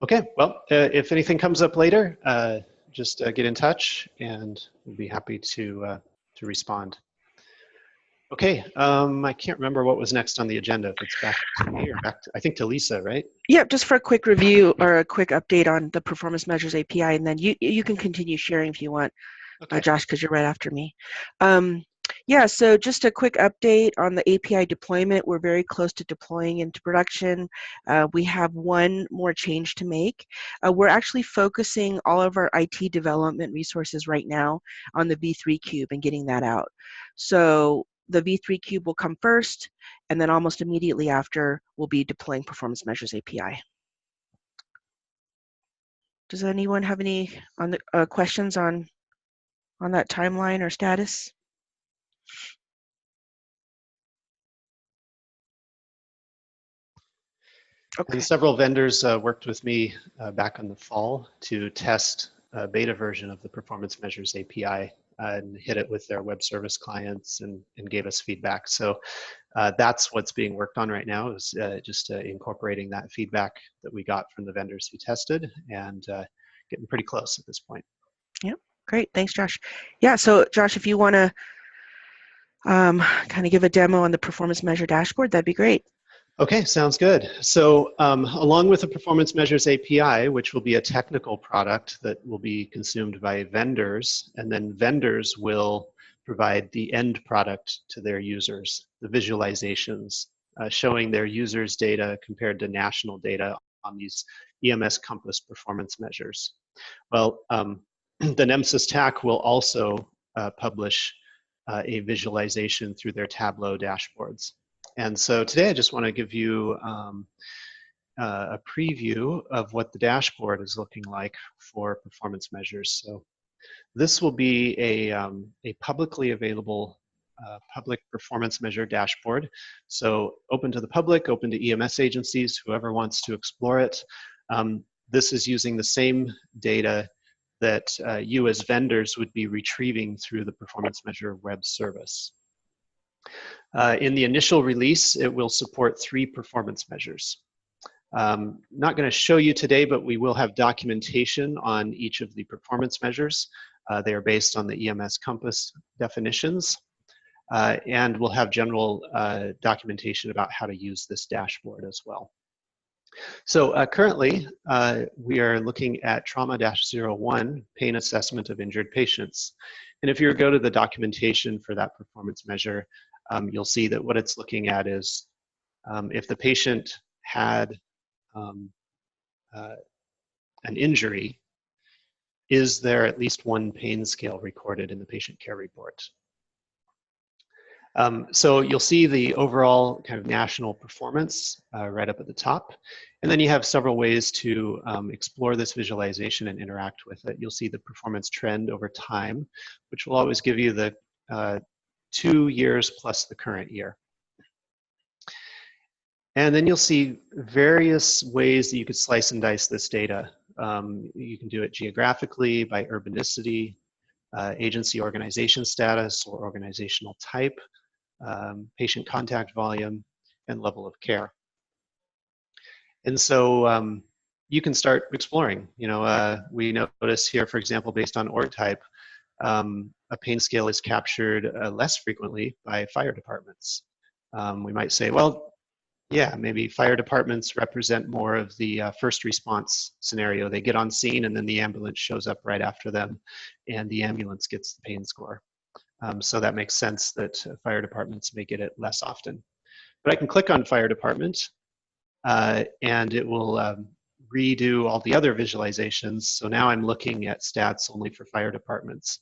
[SPEAKER 6] Okay, well, if anything comes up later, just get in touch and we'll be happy to respond. Okay, I can't remember what was next on the agenda. If it's back to me or back to, I think to Lisa, right?
[SPEAKER 5] Yeah, just for a quick review or a quick update on the Performance Measures API, and then you can continue sharing if you want, okay. Josh, because you're right after me. Yeah, so just a quick update on the API deployment. We're very close to deploying into production. We have one more change to make. We're actually focusing all of our IT development resources right now on the V3 Cube and getting that out. So the V3 Cube will come first, and then almost immediately after, we'll be deploying Performance Measures API. Does anyone have any questions on that timeline or status? Okay.
[SPEAKER 6] And several vendors worked with me back in the fall to test a beta version of the Performance Measures API and hit it with their web service clients and gave us feedback. So that's what's being worked on right now, is just incorporating that feedback that we got from the vendors who tested, and getting pretty close at this point.
[SPEAKER 5] Yep, great, thanks Josh. Yeah, so Josh, if you want to kind of give a demo on the Performance Measure dashboard, that'd be great.
[SPEAKER 6] Okay, sounds good. So along with the Performance Measures API, which will be a technical product that will be consumed by vendors, and then vendors will provide the end product to their users, the visualizations, showing their users' data compared to national data on these EMS Compass performance measures. Well, the NEMSIS TAC will also publish a visualization through their Tableau dashboards. And so today I just want to give you a preview of what the dashboard is looking like for performance measures. So this will be a publicly available public performance measure dashboard. So open to the public, open to EMS agencies, whoever wants to explore it. This is using the same data that you as vendors would be retrieving through the Performance Measure web service. In the initial release, it will support 3 performance measures. Not going to show you today, but we will have documentation on each of the performance measures. They are based on the EMS Compass definitions. And we'll have general documentation about how to use this dashboard as well. So currently, we are looking at trauma-01, pain assessment of injured patients. And if you go to the documentation for that performance measure, you'll see that what it's looking at is if the patient had an injury, is there at least one pain scale recorded in the patient care report? So you'll see the overall kind of national performance right up at the top. And then you have several ways to explore this visualization and interact with it. You'll see the performance trend over time, which will always give you the 2 years plus the current year. And then you'll see various ways that you could slice and dice this data. You can do it geographically, by urbanicity, agency organization status or organizational type, patient contact volume, and level of care. And so you can start exploring. You know, we notice here, for example, based on org type, a pain scale is captured less frequently by fire departments. We might say, well, yeah, maybe fire departments represent more of the first response scenario. They get on scene and then the ambulance shows up right after them and the ambulance gets the pain score. So that makes sense that fire departments may get it less often. But I can click on fire department and it will redo all the other visualizations. So now I'm looking at stats only for fire departments.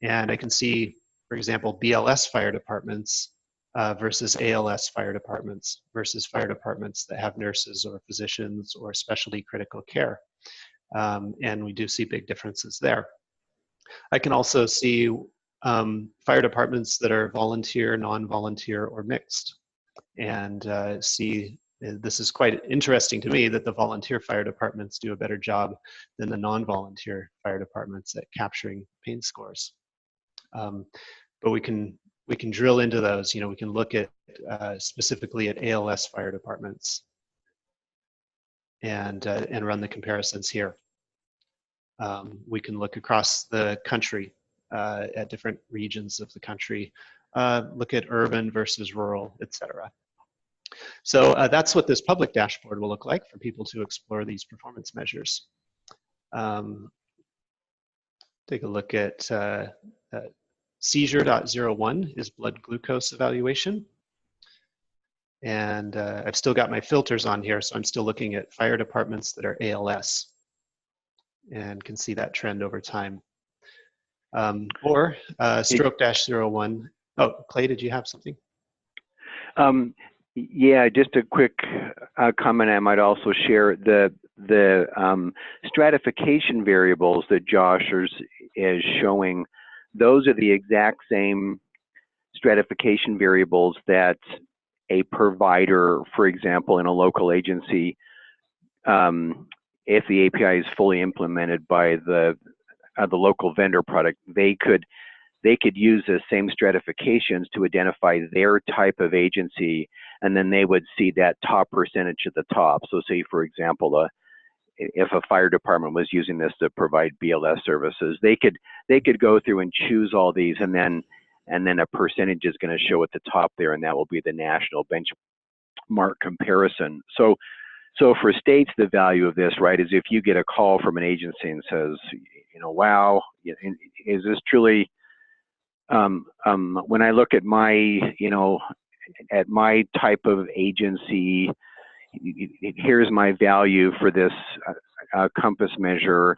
[SPEAKER 6] And I can see, for example, BLS fire departments versus ALS fire departments versus fire departments that have nurses or physicians or specialty critical care. And we do see big differences there. I can also see fire departments that are volunteer, non-volunteer, or mixed. And see, this is quite interesting to me that the volunteer fire departments do a better job than the non-volunteer fire departments at capturing pain scores. But we can drill into those. You know, we can look at specifically at ALS fire departments and run the comparisons here. We can look across the country at different regions of the country, look at urban versus rural, etc. So that's what this public dashboard will look like for people to explore these performance measures. Take a look at seizure.01 is blood glucose evaluation. And I've still got my filters on here, so I'm still looking at fire departments that are ALS and can see that trend over time. Or stroke-01. Oh, Clay, did you have something?
[SPEAKER 1] Yeah, just a quick comment. I might also share the stratification variables that Josh is showing. Those are the exact same stratification variables that a provider, for example, in a local agency, if the API is fully implemented by the local vendor product, they could use the same stratifications to identify their type of agency, and then they would see that top percentage at the top. So say, for example, if a fire department was using this to provide BLS services, they could go through and choose all these, and then a percentage is going to show at the top there, and that will be the national benchmark comparison. So for states, the value of this, right, is if you get a call from an agency and says, you know, wow, is this truly, when I look at my, you know, at my type of agency, here's my value for this compass measure.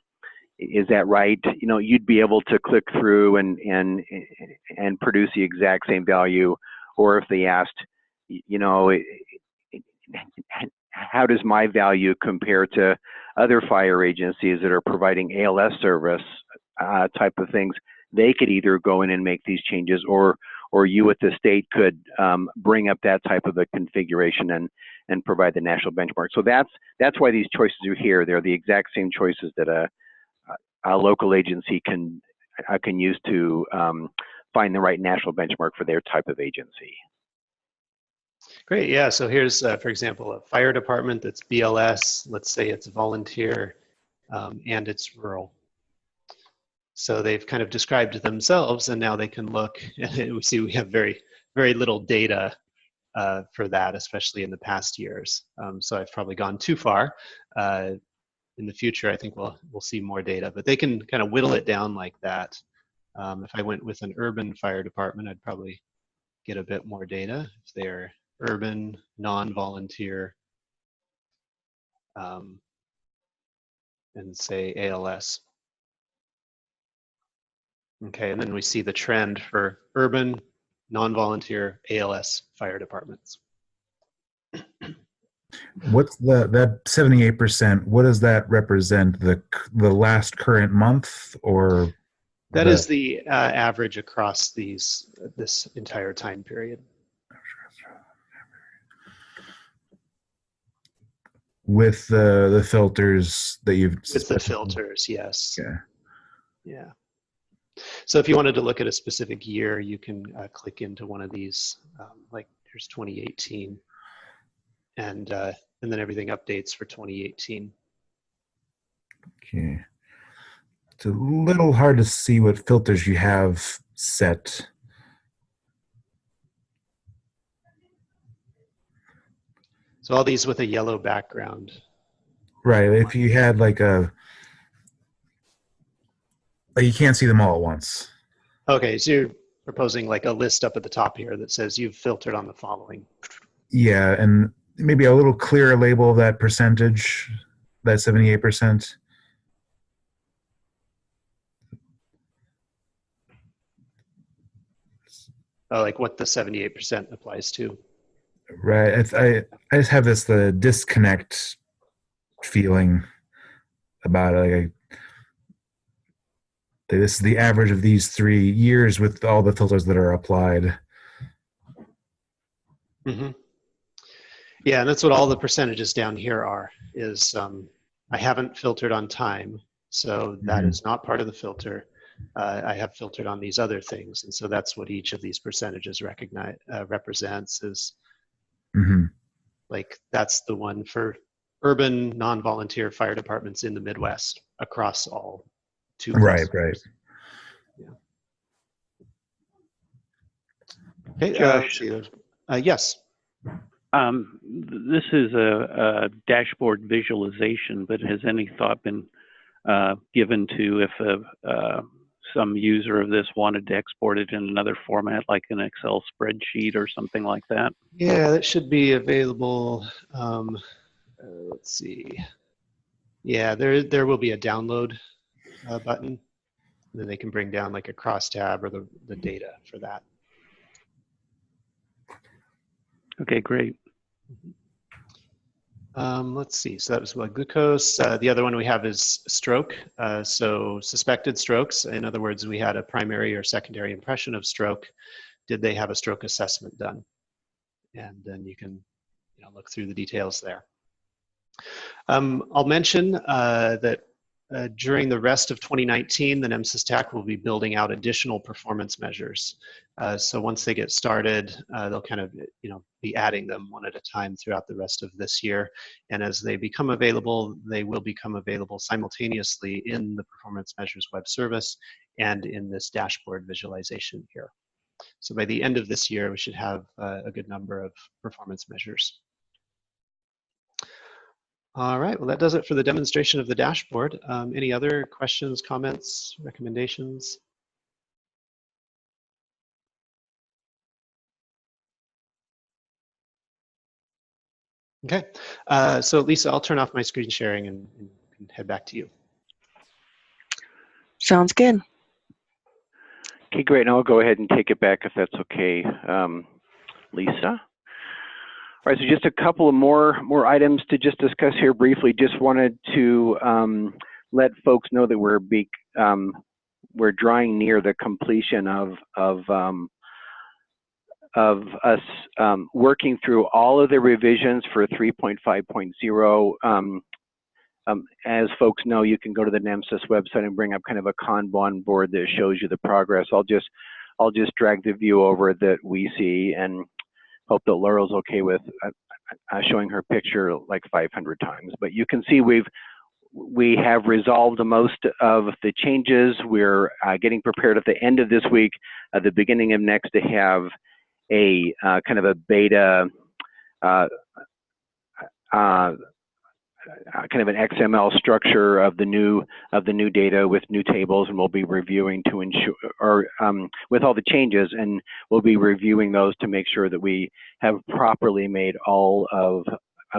[SPEAKER 1] Is that right? You know, you'd be able to click through and produce the exact same value. Or if they asked, you know, how does my value compare to other fire agencies that are providing ALS service type of things, they could either go in and make these changes, or you at the state could bring up that type of a configuration and provide the national benchmark. So that's why these choices are here. They're the exact same choices that a local agency can use to find the right national benchmark for their type of agency.
[SPEAKER 6] Great, yeah, so here's, for example, a fire department that's BLS, let's say it's volunteer, and it's rural. So they've kind of described themselves, and now they can look, and we see we have very, very little data for that, especially in the past years. So I've probably gone too far. In the future, I think we'll see more data, but they can kind of whittle it down like that. If I went with an urban fire department, I'd probably get a bit more data if they're urban, non-volunteer, and say ALS. Okay, and then we see the trend for urban, non-volunteer, ALS fire departments.
[SPEAKER 3] What's that 78%? What does that represent? The last current month, or
[SPEAKER 6] that is the average across this entire time period.
[SPEAKER 3] With the filters that you've
[SPEAKER 6] with the filters, yes.
[SPEAKER 3] Yeah.
[SPEAKER 6] Yeah. So if you wanted to look at a specific year, you can click into one of these. Like here's 2018, and then everything updates for 2018.
[SPEAKER 3] Okay. It's a little hard to see what filters you have set.
[SPEAKER 6] So all these with a yellow background.
[SPEAKER 3] Right. If you had like you can't see them all at once.
[SPEAKER 6] Okay, so you're proposing like a list up at the top here that says you've filtered on the following.
[SPEAKER 3] Yeah, and maybe a little clearer label of that percentage, that 78%.
[SPEAKER 6] Oh, like what the 78% applies to.
[SPEAKER 3] Right. I just have the disconnect feeling about it. Like this is the average of these 3 years with all the filters that are applied.
[SPEAKER 6] Mm-hmm. Yeah, and that's what all the percentages down here are, is I haven't filtered on time, so that is not part of the filter. I have filtered on these other things, and so that's what each of these percentages represents, is like that's the one for urban non-volunteer fire departments in the Midwest across all 2 clusters.
[SPEAKER 3] Right.
[SPEAKER 6] Yeah. Okay,
[SPEAKER 7] Josh,
[SPEAKER 6] yes.
[SPEAKER 7] This is a dashboard visualization, but has any thought been given to if some user of this wanted to export it in another format, like an Excel spreadsheet or something like that?
[SPEAKER 6] Yeah, that should be available. Let's see. Yeah, there will be a download button. Then they can bring down like a crosstab or the data for that.
[SPEAKER 7] Okay, great.
[SPEAKER 6] Let's see, so that was blood glucose. The other one we have is stroke. So suspected strokes. In other words, we had a primary or secondary impression of stroke. Did they have a stroke assessment done? And then you can look through the details there. I'll mention that during the rest of 2019, the NEMSIS TAC will be building out additional performance measures. So once they get started, they'll kind of be adding them one at a time throughout the rest of this year. And as they become available, they will become available simultaneously in the performance measures web service and in this dashboard visualization here. So by the end of this year, we should have a good number of performance measures. All right, well, that does it for the demonstration of the dashboard. Any other questions, comments, recommendations? Okay, so Lisa, I'll turn off my screen sharing and head back to you.
[SPEAKER 5] Sounds good.
[SPEAKER 1] Okay, great. And I'll go ahead and take it back if that's okay, Lisa. All right, so just a couple of more items to just discuss here briefly. Just wanted to let folks know that we're drawing near the completion of us working through all of the revisions for 3.5.0. As folks know, you can go to the NEMSIS website and bring up kind of a Kanban board that shows you the progress. I'll just drag the view over that we see, and hope that Laurel's okay with showing her picture like 500 times. But you can see we have resolved most of the changes. We're getting prepared at the end of this week, at the beginning of next, to have a kind of a beta, kind of an XML structure of the new data with new tables, and we'll be reviewing to ensure, or with all the changes, and we'll be reviewing those to make sure that we have properly made all of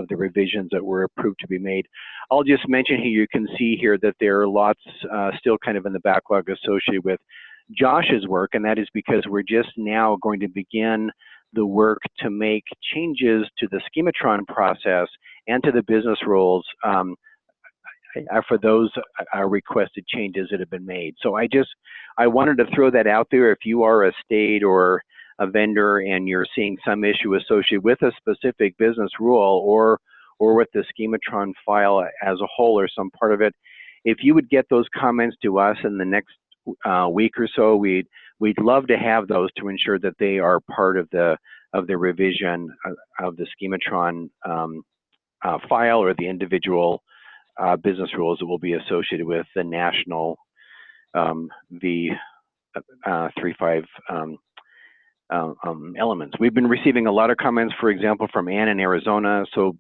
[SPEAKER 1] the revisions that were approved to be made. I'll just mention here, you can see here that there are lots still kind of in the backlog associated with Josh's work, and that is because we're just now going to begin the work to make changes to the schematron process and to the business rules for those requested changes that have been made. So I wanted to throw that out there. If you are a state or a vendor and you're seeing some issue associated with a specific business rule or with the schematron file as a whole or some part of it, if you would get those comments to us in the next week or so, we'd love to have those to ensure that they are part of the revision of the schematron file or the individual business rules that will be associated with the national V35 elements. We've been receiving a lot of comments, for example, from Ann in Arizona, so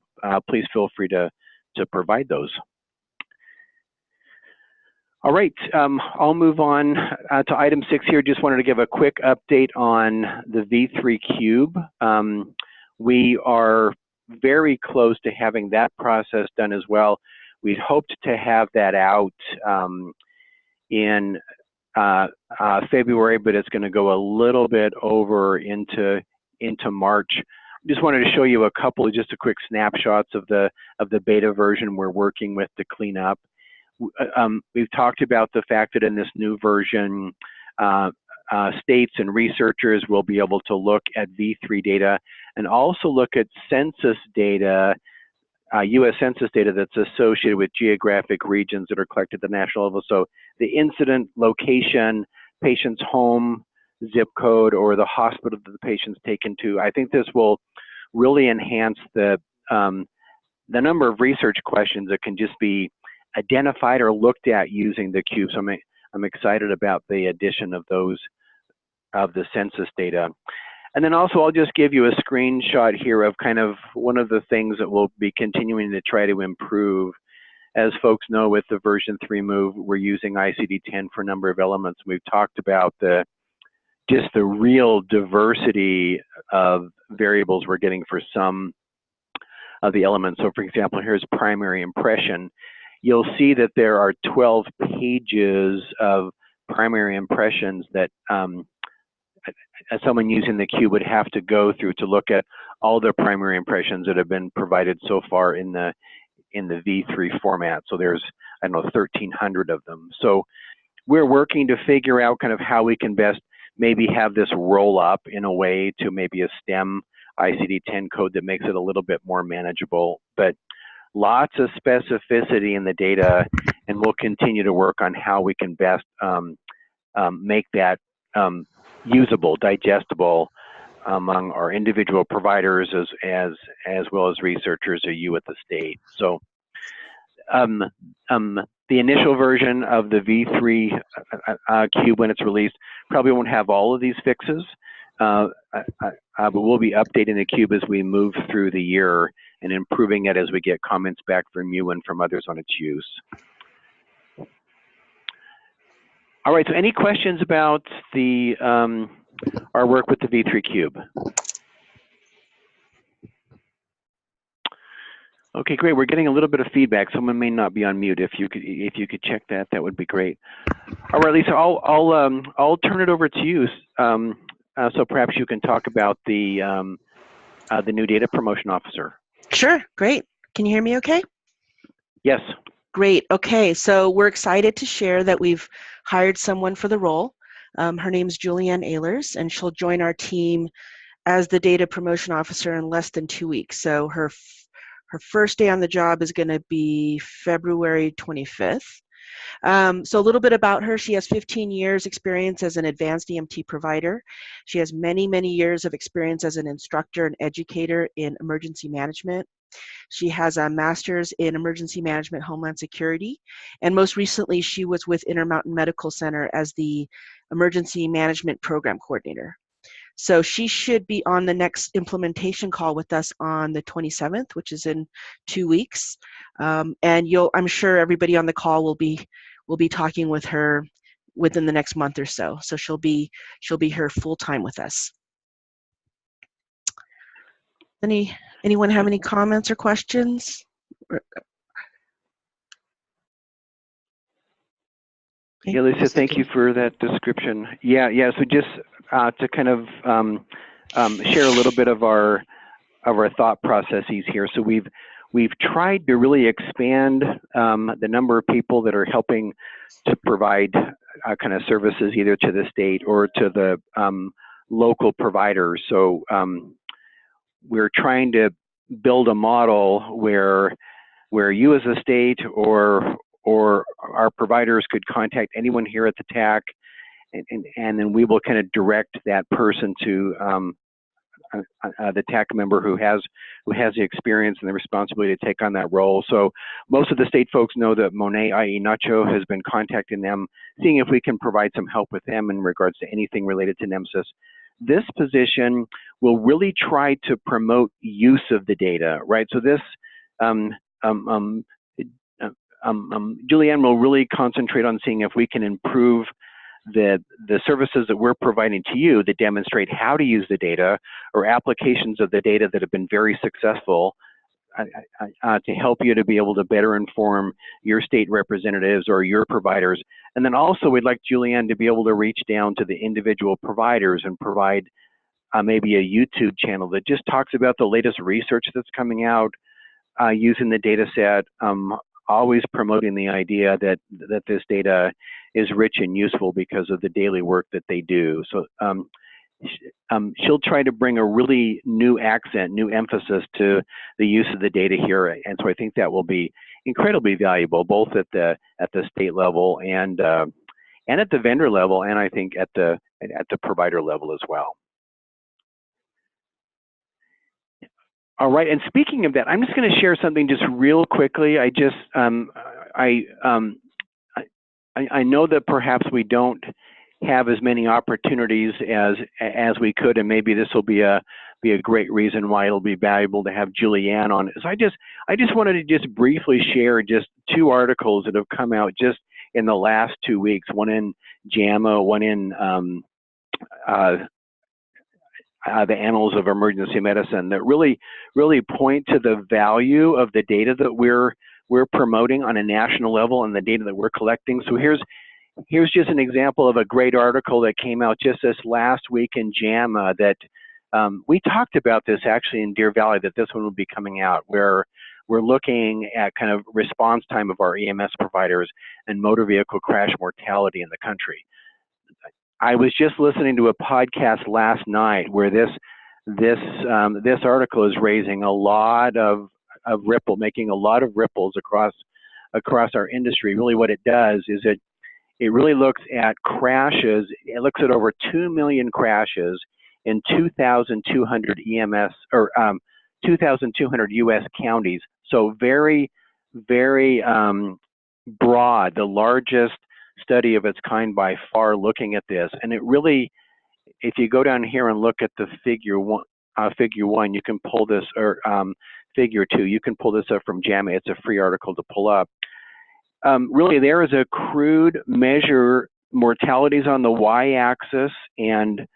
[SPEAKER 1] please feel free to provide those. All right, I'll move on to item 6 here. Just wanted to give a quick update on the V3 Cube. We are very close to having that process done as well. We'd hoped to have that out in February, but it's going to go a little bit over into March. Just wanted to show you a couple of just a quick snapshots of the beta version we're working with to clean up. We've talked about the fact that in this new version, states and researchers will be able to look at V3 data and also look at census data, U.S. Census data that's associated with geographic regions that are collected at the national level. So the incident, location, patient's home, zip code, or the hospital that the patient's taken to. I think this will really enhance the number of research questions that can just be identified or looked at using the cube. So I'm excited about the addition of those, of the census data. And then also I'll just give you a screenshot here of kind of one of the things that we'll be continuing to try to improve. As folks know, with the version 3 move, we're using ICD-10 for a number of elements. We've talked about just the real diversity of variables we're getting for some of the elements. So for example, here's primary impression. You'll see that there are 12 pages of primary impressions that as someone using the cube would have to go through to look at all the primary impressions that have been provided so far in the V3 format. So there's, I don't know, 1,300 of them. So we're working to figure out kind of how we can best maybe have this roll up in a way to maybe a STEM ICD-10 code that makes it a little bit more manageable. But lots of specificity in the data, and we'll continue to work on how we can best make that usable, digestible among our individual providers as well as researchers or you at the state. So the initial version of the V3 Cube, when it's released, probably won't have all of these fixes, but we'll be updating the Cube as we move through the year and improving it as we get comments back from you and from others on its use. All right, so any questions about the our work with the V3 Cube? Okay, great. We're getting a little bit of feedback. Someone may not be on mute. If you could check that, that would be great. All right, Lisa, I'll turn it over to you. So perhaps you can talk about the new data promotion officer.
[SPEAKER 5] Sure, great. Can you hear me okay?
[SPEAKER 1] Yes.
[SPEAKER 5] Great. Okay, so we're excited to share that we've hired someone for the role. Her name's Julianne Ehlers, and she'll join our team as the data promotion officer in less than 2 weeks. So her first day on the job is going to be February 25th. So a little bit about her. She has 15 years experience as an advanced EMT provider. She has many, many years of experience as an instructor and educator in emergency management. She has a master's in emergency management, Homeland Security, and most recently she was with Intermountain Medical Center as the emergency management program coordinator. So she should be on the next implementation call with us on the 27th, which is in 2 weeks. And I'm sure everybody on the call will be talking with her within the next month or so. So she'll be here full time with us. Anyone have any comments or questions?
[SPEAKER 1] Yeah, Lisa, thank you for that description. Yeah. So just to kind of share a little bit of our thought processes here. So we've tried to really expand the number of people that are helping to provide kind of services either to the state or to the local providers. So we're trying to build a model where you as a state or our providers could contact anyone here at the TAC, and then we will kind of direct that person to the TAC member who has the experience and the responsibility to take on that role. So most of the state folks know that Monet, i.e. Nacho, has been contacting them, seeing if we can provide some help with them in regards to anything related to NEMSIS. This position will really try to promote use of the data, right? So this Julianne will really concentrate on seeing if we can improve the services that we're providing to you that demonstrate how to use the data or applications of the data that have been very successful to help you to be able to better inform your state representatives or your providers. And then also we'd like Julianne to be able to reach down to the individual providers and provide maybe a YouTube channel that just talks about the latest research that's coming out using the data set, always promoting the idea that this data is rich and useful because of the daily work that they do. So she'll try to bring a really new accent, new emphasis to the use of the data here, and so I think that will be incredibly valuable, both at the state level and at the vendor level, and I think at the provider level as well. All right, and speaking of that, I'm just going to share something just real quickly. I just I know that perhaps we don't have as many opportunities as we could, and maybe this will be a great reason why it'll be valuable to have Julianne on. So I just wanted to just briefly share just 2 articles that have come out just in the last 2 weeks. One in JAMA, one in the Annals of Emergency Medicine, that really point to the value of the data that we're promoting on a national level and the data that we're collecting. So here's just an example of a great article that came out just this last week in JAMA that we talked about this actually in Deer Valley, that this one will be coming out, where we're looking at kind of response time of our EMS providers and motor vehicle crash mortality in the country. I was just listening to a podcast last night where this article is raising a lot of making a lot of ripples across our industry. Really, what it does is it really looks at crashes. It looks at over 2 million crashes in 2,200 EMS or 2,200 U.S. counties. So very, very broad, the largest study of its kind by far looking at this. And it really, if you go down here and look at the figure one, you can pull this, or figure 2, you can pull this up from JAMA. It's a free article to pull up. Really, there is a crude measure mortalities on the y-axis, and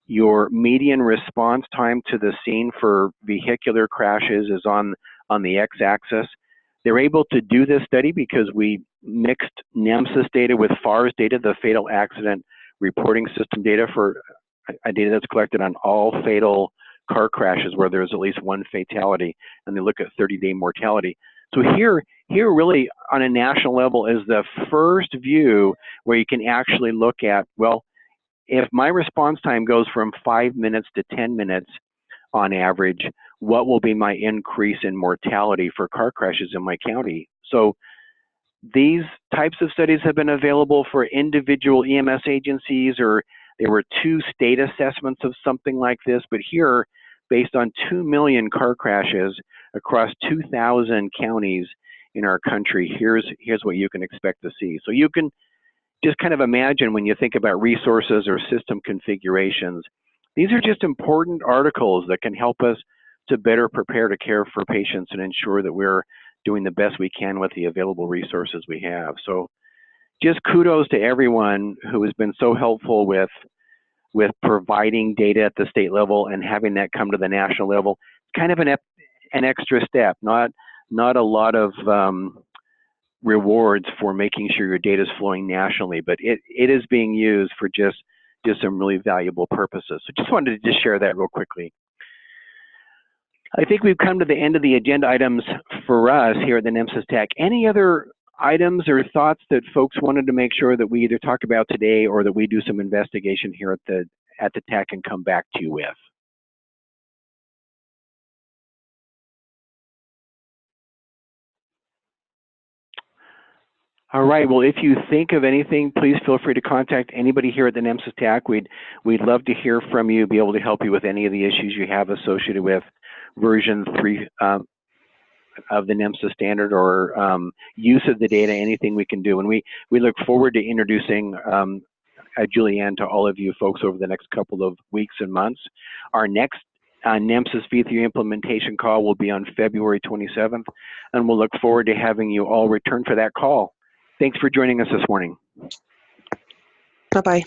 [SPEAKER 1] your median response time to the scene for vehicular crashes is on the x-axis. They're able to do this study because we mixed NEMSIS data with FARS data, the Fatal Accident Reporting System data, for a data that's collected on all fatal car crashes where there's at least 1 fatality, and they look at 30-day mortality. So here really on a national level is the first view where you can actually look at, well, if my response time goes from 5 minutes to 10 minutes on average, what will be my increase in mortality for car crashes in my county? So these types of studies have been available for individual EMS agencies, or there were 2 state assessments of something like this, but here, based on 2 million car crashes across 2,000 counties in our country, here's what you can expect to see. So you can just kind of imagine when you think about resources or system configurations, these are just important articles that can help us to better prepare to care for patients and ensure that we're doing the best we can with the available resources we have. So just kudos to everyone who has been so helpful with providing data at the state level and having that come to the national level. Kind of an extra step, not a lot of rewards for making sure your data is flowing nationally, but it is being used for just some really valuable purposes. So just wanted to just share that real quickly. I think we've come to the end of the agenda items for us here at the NEMSIS TAC. Any other items or thoughts that folks wanted to make sure that we either talk about today or that we do some investigation here at the TAC and come back to you with? All right, well, if you think of anything, please feel free to contact anybody here at the NEMSIS TAC. We'd love to hear from you, be able to help you with any of the issues you have associated with version 3 of the NEMSIS standard, or use of the data, anything we can do. And we look forward to introducing Julianne to all of you folks over the next couple of weeks and months. Our next NEMSIS V3 implementation call will be on February 27th, and we'll look forward to having you all return for that call. Thanks for joining us this morning.
[SPEAKER 5] Bye-bye.